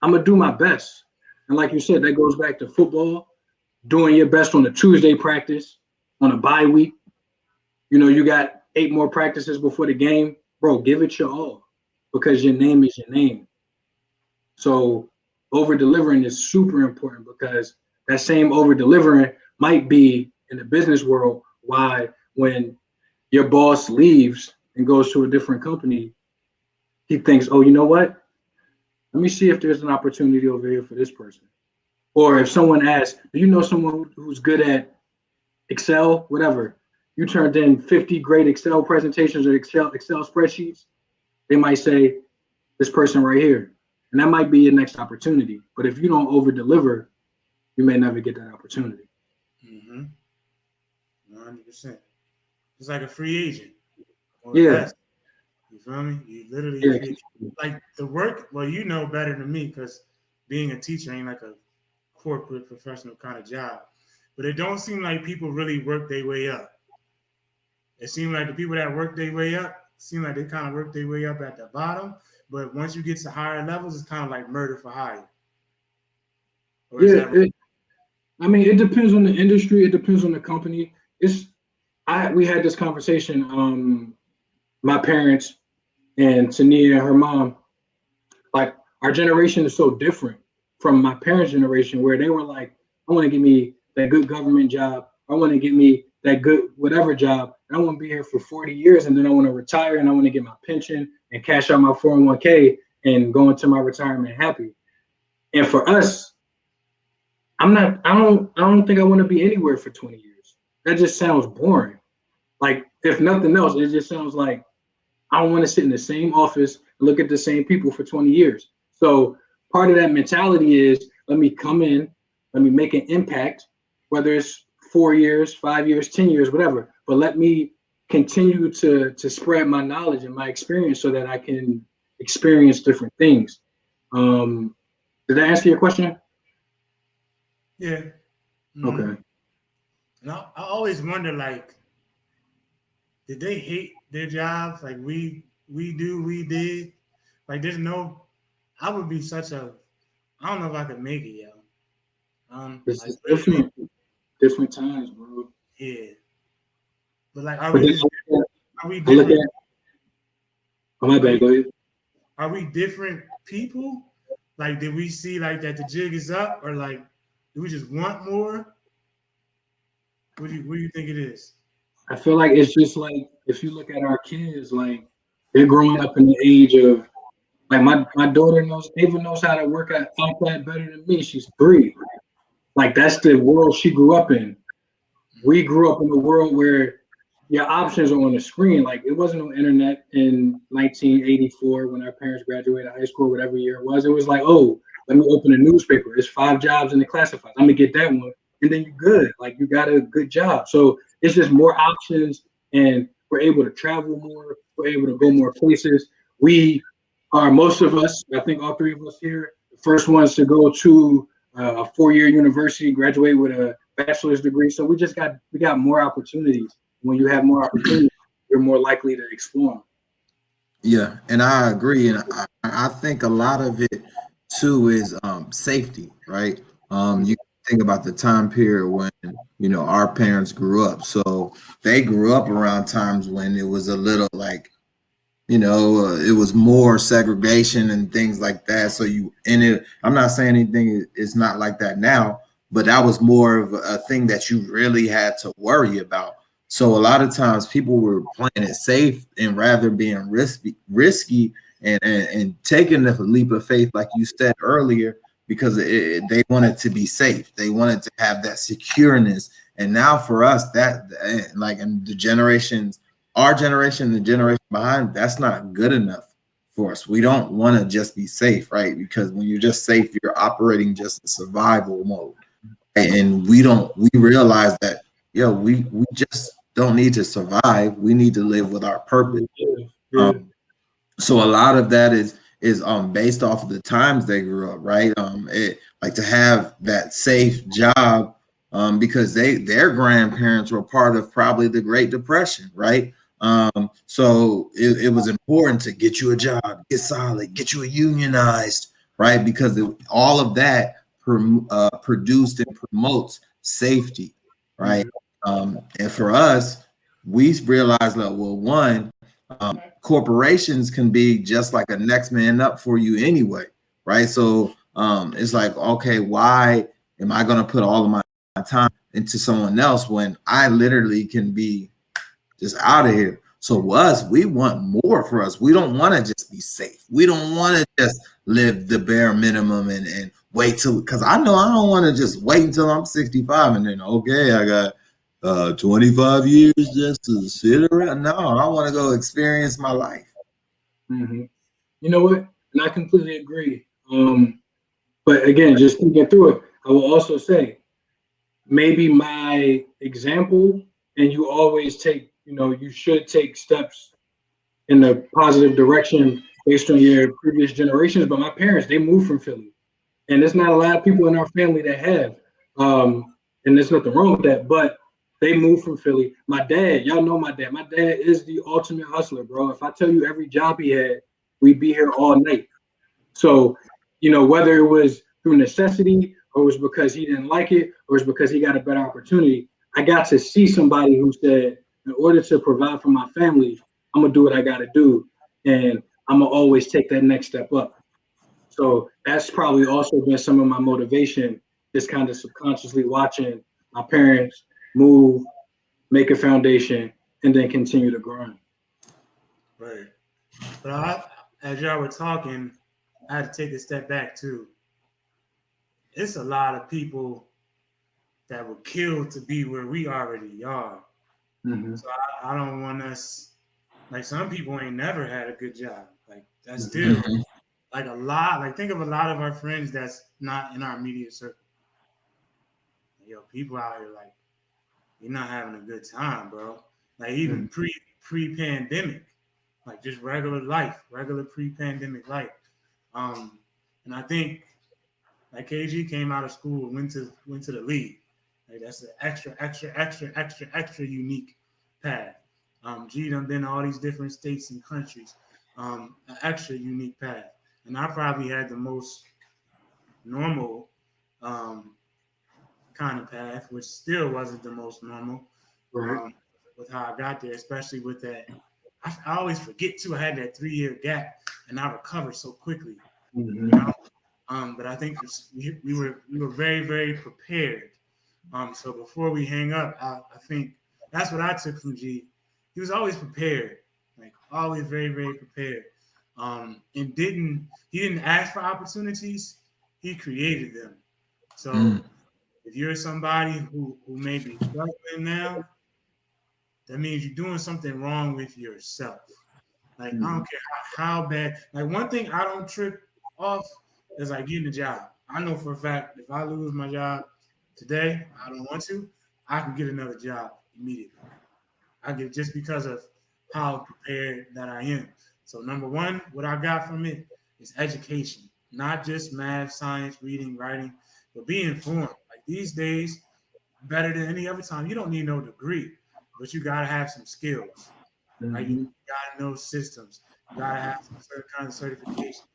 I'm gonna do my best. And like you said, that goes back to football, doing your best on a Tuesday practice, on a bye week. You got 8 more practices before the game. Bro, give it your all because your name is your name. So over delivering is super important because that same over delivering might be in the business world why when your boss leaves and goes to a different company, he thinks, oh, you know what? Let me see if there's an opportunity over here for this person. Or if someone asks, do you know someone who's good at Excel, whatever? You turned in 50 great Excel presentations or Excel spreadsheets. They might say, this person right here. And that might be your next opportunity. But if you don't over deliver, you may never get that opportunity. Mm-hmm. 100%. It's like a free agent or Yeah. less. You feel me? You literally a Yeah. free like the work. Well, you know better than me because being a teacher ain't like a corporate professional kind of job. But it don't seem like people really work their way up. It seems like the people that work their way up seem like they kind of work their way up at the bottom. But once you get to higher levels, it's kind of like murder for hire. Or is Yeah. that I mean, it depends on the industry. It depends on the company. We had this conversation, my parents and Tania, her mom, like our generation is so different from my parents' generation where they were like, I want to give me that good government job. I want to give me that good whatever job. And I want to be here for 40 years and then I want to retire and I want to get my pension and cash out my 401k and go into my retirement happy. And for us, I don't think I want to be anywhere for 20 years. That just sounds boring. Like if nothing else, it just sounds like I don't want to sit in the same office and look at the same people for 20 years. So part of that mentality is let me come in, let me make an impact, whether it's 4 years, 5 years, 10 years, whatever. But let me continue to spread my knowledge and my experience so that I can experience different things. Um, did that answer your question? Yeah. Mm-hmm. Okay. And I always wonder, like, did they hate their jobs like we did? Like, there's no. I would be such a. I don't know if I could make it, yo. This Like is literally, different times, bro. yeah. But like, are But we then just are we I look different? at oh my Are bad, we go ahead. are we different people? Like, did we see like that the jig is up, or like, do we just want more? What do you think it is? I feel like it's just like if you look at our kids, like they're growing up in the age of like my daughter knows Ava knows how to work at iPad better than me. She's 3. Like that's the world she grew up in. We grew up in a world where your options are on the screen. Like it wasn't on internet in 1984 when our parents graduated high school, whatever year it was. It was like, oh, let me open a newspaper. There's 5 jobs in the classifieds. I'm gonna get that one, and then you're good. Like you got a good job. So it's just more options, and we're able to travel more. We're able to go more places. We are most of us. I think all 3 of us here, the first ones to go to a 4-year university, graduate with a bachelor's degree. So we got more opportunities. When you have more opportunities, you're more likely to explore. Yeah, and I agree, and I think a lot of it too is safety, right? Mhm. You think about the time period when our parents grew up, so they grew up around times when it was a little like it was more segregation and things like that. So I'm not saying anything is not like that now, but that was more of a thing that you really had to worry about. So a lot of times people were playing it safe and rather being risky and taking the leap of faith, like you said earlier, because they wanted to be safe. They wanted to have that secureness. And now for us, that like in the generations our generation, the generation behind, that's not good enough for us. We don't want to just be safe, right? Because when you're just safe, you're operating just in survival mode. And we realize that, we just don't need to survive. We need to live with our purpose. Yeah, Um, yeah. so a lot of that is based off of the times they grew up, right? It like to have that safe job because their grandparents were part of probably the Great Depression, right? So it was important to get you a job, get solid, get you a unionized, right? Because all of that produced and promotes safety, right? Mhm. And for us, we realized that, well, one, corporations can be just like a next man up for you anyway, right? So it's like, okay, why am I going to put all of my time into someone else when I literally can be just out of here? So us, we want more for us. We don't want to just be safe. We don't want to just live the bare minimum and wait till, because I know I don't want to just wait until I'm 65 and then okay, I got 25 years just to sit around. No, I want to go experience my life. Mhm. You know what? And I completely agree. But again, just thinking through it, I will also say maybe my example, and you always take, you should take steps in a positive direction based on your previous generations. But my parents, they moved from Philly, and there's not a lot of people in our family that have. And there's nothing wrong with that, but they moved from Philly. My dad, y'all know my dad. My dad is the ultimate hustler, bro. If I tell you every job he had, we'd be here all night. So, whether it was through necessity or it was because he didn't like it or it's because he got a better opportunity, I got to see somebody who said, in order to provide for my family, I'm gonna do what I gotta do. And I'm gonna always take that next step up. So that's probably also been some of my motivation, just kind of subconsciously watching my parents move, make a foundation, and then continue to grind. Right. But as y'all were talking, I had to take a step back too. It's a lot of people that were killed to be where we already are. Mm-hmm. So I don't want us like some people ain't never had a good job. Like that's Mm-hmm. still Mhm. like a lot. Like think of a lot of our friends that's not in our immediate circle. Yo, people out here like you're not having a good time, bro. like even pre-pandemic, like just regular life, regular pre-pandemic life. Um, and I think like KG came out of school, went to the league. Like that's an extra unique path. G done been to all these different states and countries. An extra unique path. And I probably had the most normal um, kind of path, which still wasn't the most normal Right. um, with how I got there, especially with that. I always forget too. I had that 3 year gap, and I recovered so quickly. You Mm-hmm. know, but I think we were very prepared. So before we hang up, I think that's what I took from G. He was always prepared, like always very prepared. And he didn't ask for opportunities, he created them. Mm, So if you're somebody who may be struggling now, that means you're doing something wrong with yourself. Like I Mm-hmm. don't care how bad. Like one thing I don't trip off is like getting a job. I know for a fact if I lose my job today, I don't want to. I can get another job immediately. I get just because of how prepared that I am. So number one, what I got from it is education, not just math, science, reading, writing, but be informed. Like these days, better than any other time, you don't need no degree, but you gotta have some skills. Right? You Mm-hmm. gotta know systems. You gotta have some certain kind of certification.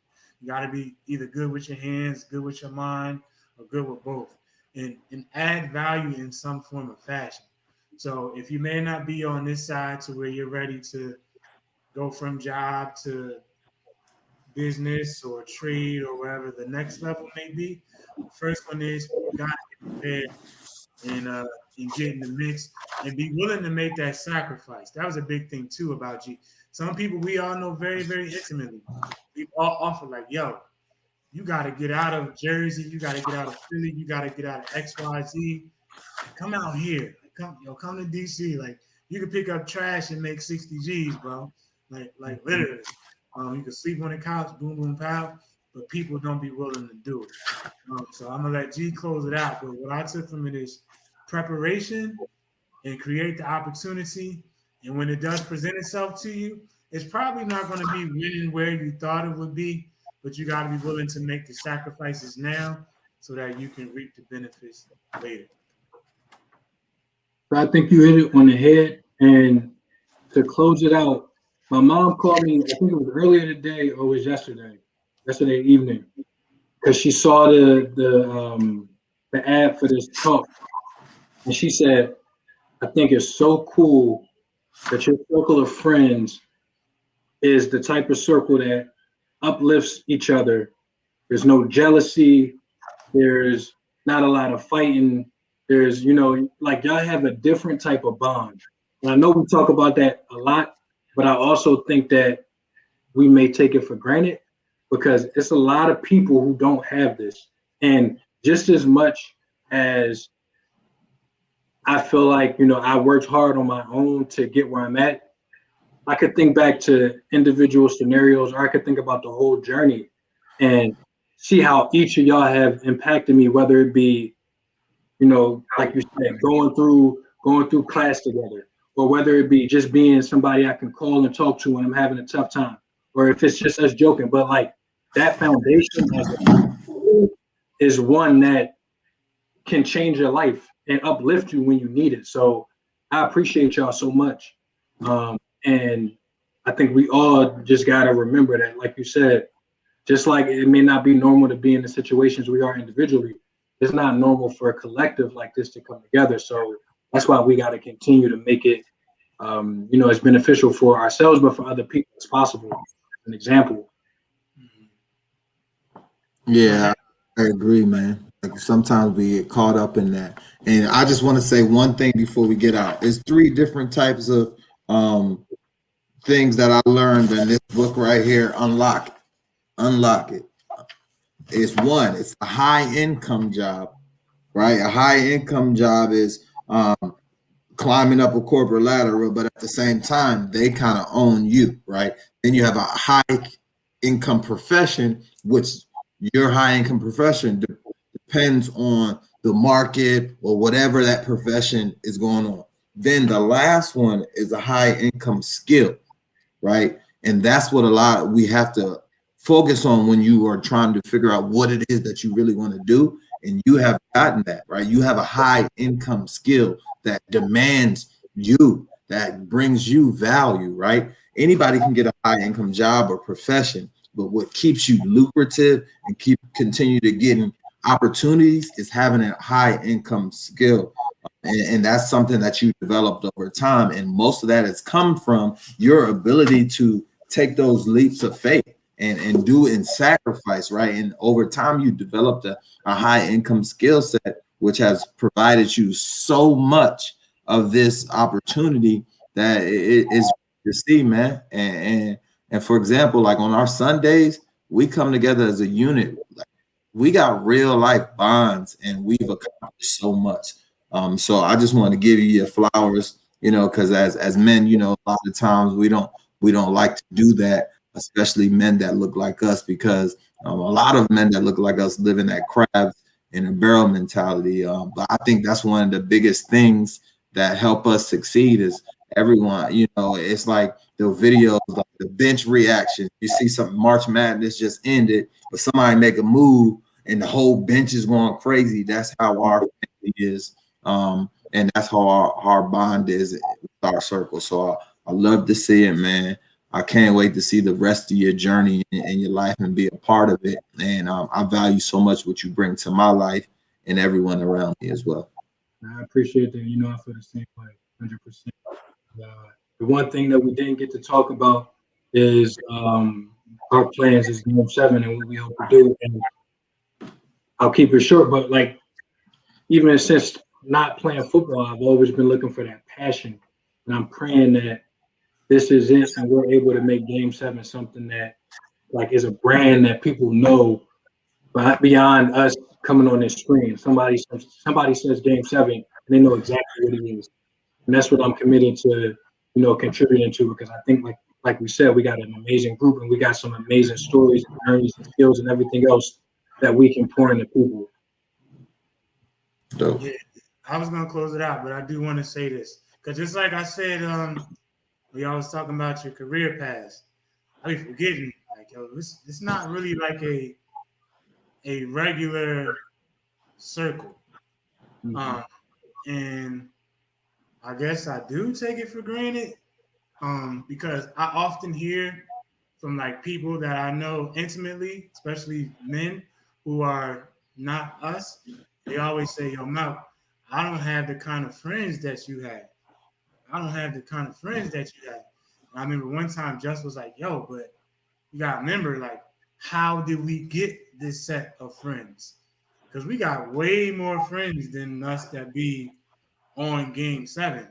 You gotta be either good with your hands, good with your mind, or good with both, and add value in some form of fashion. So if you may not be on this side to where you're ready to go from job to business or trade or wherever the next level may be, the first one is you gotta get prepared and get in the mix and be willing to make that sacrifice. That was a big thing too about G. Some people we all know very intimately. We all offer like, yo, you got to get out of Jersey, you got to get out of Philly, you got to get out of XYZ. Come out here, come to DC. Like you can pick up trash and make 60 G's, bro. Like literally, you can sleep on the couch, boom boom pow. But people don't be willing to do it. So I'm gonna let G close it out. But what I took from it is preparation and create the opportunity. And when it does present itself to you, it's probably not going to be winning where you thought it would be, but you got to be willing to make the sacrifices now so that you can reap the benefits later. So I think you hit it on the head. And to close it out, my mom called me. I think it was earlier today or it was yesterday evening, because she saw the ad for this talk, and she said, "I think it's so cool that your circle of friends is the type of circle that uplifts each other. There's no jealousy. There's not a lot of fighting. There's, like y'all have a different type of bond." And I know we talk about that a lot, but I also think that we may take it for granted because it's a lot of people who don't have this. And just as much as I feel like, I worked hard on my own to get where I'm at, I could think back to individual scenarios, or I could think about the whole journey and see how each of y'all have impacted me, whether it be, like you said, going through class together, or whether it be just being somebody I can call and talk to when I'm having a tough time, or if it's just us joking. But like that foundation as a whole is one that can change your life and uplift you when you need it. So I appreciate y'all so much. And I think we all just got to remember that, like you said, just like it may not be normal to be in the situations we are individually, it's not normal for a collective like this to come together. So that's why we got to continue to make it, as beneficial for ourselves, but for other people as possible. An example. yeah, I agree, man. Like sometimes we get caught up in that. And I just want to say one thing before we get out. It's three different types of things that I learned in this book right here. Unlock it. It's one, it's a high income job, right? A high income job is climbing up a corporate ladder, but at the same time, they kind of own you, right? Then you have a high income profession, which your high income profession depends on the market or whatever that profession is going on, Then the last one is a high income skill, right? And that's what a lot we have to focus on when you are trying to figure out what it is that you really want to do. And you have gotten that, right? You have a high income skill that demands you, that brings you value, right? Anybody can get a high income job or profession, but what keeps you lucrative and continue to getting opportunities is having a high income skill. And that's something that you developed over time. And most of that has come from your ability to take those leaps of faith and do and sacrifice, right? And over time, you developed a high income skill set, which has provided you so much of this opportunity that it is to see, man. And for example, like on our Sundays, we come together as a unit. Like, we got real life bonds and we've accomplished so much. So I just want to give you your flowers, because as men, a lot of times we don't like to do that, especially men that look like us, because a lot of men that look like us live in that crabs in a barrel mentality. But I think that's one of the biggest things that help us succeed is everyone, it's like the videos, like the bench reaction. You see some March Madness just ended, but somebody make a move and the whole bench is going crazy. That's how our family is. And that's how our bond is with our circle. So I love to see it, man. I can't wait to see the rest of your journey in your life and be a part of it. And I value so much what you bring to my life and everyone around me as well. I appreciate that. I feel the same way, 100%. Uh, the one thing that we didn't get to talk about is our plans is Game 7 and what we hope to do. And I'll keep it short, but like even since not playing football, I've always been looking for that passion, and I'm praying that this is it, and we're able to make Game 7 something that like is a brand that people know, but beyond us coming on this screen. Somebody says Game 7, and they know exactly what it is, and that's what I'm committed to, contributing to, because I think like we said, we got an amazing group and we got some amazing stories, journeys, and skills, and everything else that we can pour into people. Dope. Yeah, I was gonna close it out, but I do want to say this because just like I said, we always talking about your career paths. I be forgetting, like, yo, this not really like a regular circle. Mhm. Um, and I guess I do take it for granted. Because I often hear from like people that I know intimately, especially men who are not us. They always say, "Yo, Mount, I don't have the kind of friends that you have. I don't have the kind of friends that you have." And I remember one time Just was like, "Yo, but you gotta remember, like, how did we get this set of friends? Because we got way more friends than us that be on Game 7.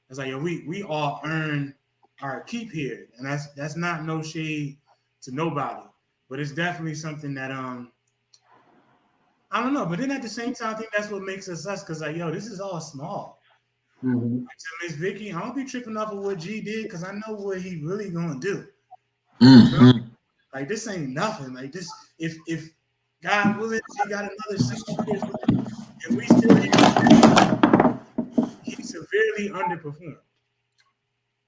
It's like, yo, we all earn our keep here, and that's not no shade to nobody, but it's definitely something that I don't know. But then at the same time, I think that's what makes us us, because like, yo, this is all small. Mhm. Like to Miss Vicky, I don't be tripping off of what G did because I know what he really gonna do. You feel me? Hmm. Like this ain't nothing. Like this, if God willing, G got another 60 years left, and we still here, he severely underperformed.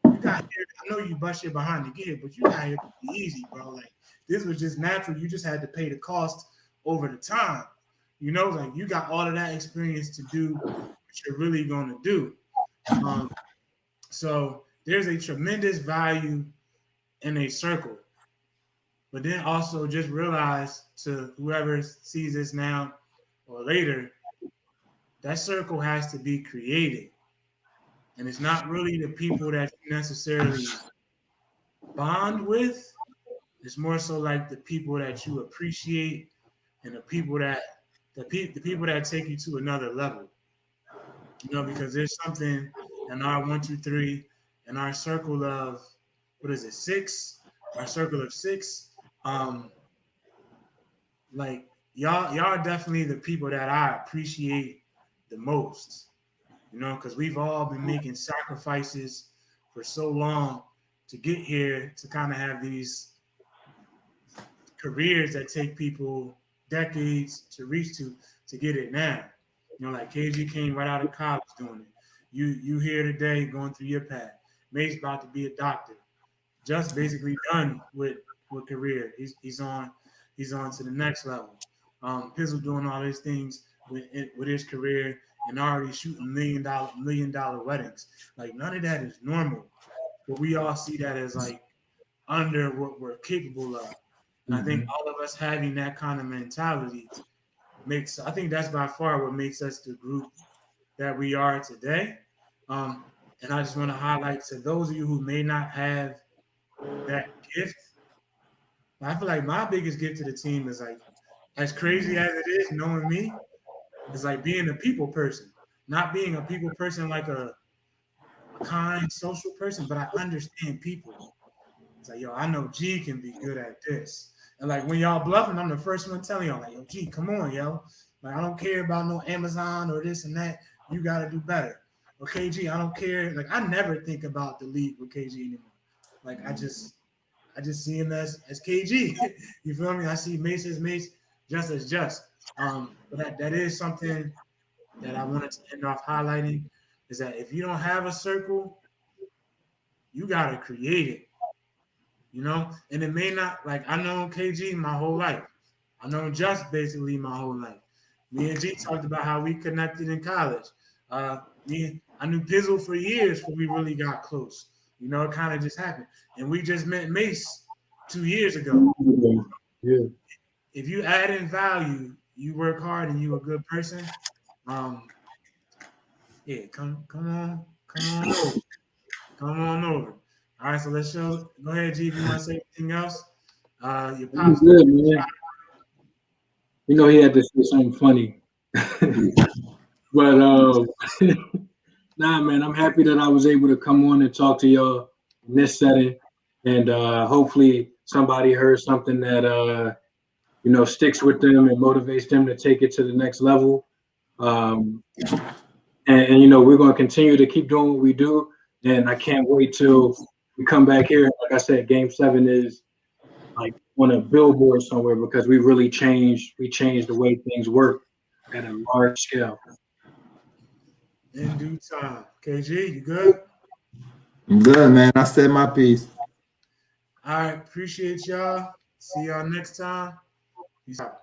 You got here. I know you bust your behind to get here, but you got here pretty easy, bro. Like this was just natural. You just had to pay the cost over the time. Like you got all of that experience to do what you're really gonna do. Um, so there's a tremendous value in a circle. But then also just realize to whoever sees this now or later, that circle has to be created. And it's not really the people that you necessarily bond with. It's more so like the people that you appreciate and the people that take you to another level. Because there's something in our 1, 2, 3, in our circle of what is it, six? Our circle of six. Um, like y'all are definitely the people that I appreciate the most. Because we've all been making sacrifices for so long to get here to kind of have these careers that take people decades to reach to get it now. Like KG came right out of college doing it. You here today going through your path. Mace about to be a doctor. Just basically done with career. He's on to the next level. Pizzle doing all these things with his career and already shooting million dollar weddings. Like none of that is normal, but we all see that as like under what we're capable of. And I think Mhm. all of us having that kind of mentality makes. I think that's by far what makes us the group that we are today. Um, and I just want to highlight to those of you who may not have that gift. I feel like my biggest gift to the team is like, as crazy as it is, knowing me, is like being a people person, not being a people person like a kind social person, but I understand people. It's like, yo, I know G can be good at this. And like when y'all bluffing, I'm the first one telling y'all, like, yo, G, come on, yo. Like, I don't care about no Amazon or this and that. You gotta do better. Or KG, I don't care. Like, I never think about the league with KG anymore. Like, I just see him as KG. You feel me? I see Mace as Mace, just as just. But that is something that I wanted to end off highlighting is that if you don't have a circle, you gotta create it. You know, and it may not like I know KG my whole life. I know just basically my whole life. Me and G talked about how we connected in college. I knew Pizzle for years before we really got close. You know, it kind of just happened, and we just met Mace 2 years ago. Yeah. If you add in value, you work hard, and you a good person. Um, yeah, come on over, come on over. All right, so let's show. Go ahead, G. If you want to say anything else, your You pops. good, man. You know he had to say something funny. But nah, man, I'm happy that I was able to come on and talk to y'all in this setting, and hopefully somebody heard something that sticks with them and motivates them to take it to the next level. Um, and we're going to continue to keep doing what we do, and I can't wait till we come back here. Like I said, Game 7 is like on a billboard somewhere because we changed the way things work at a large scale. In due time. KG, you good? I'm good, man. I said my piece. All right. Appreciate y'all. See y'all next time. Peace out.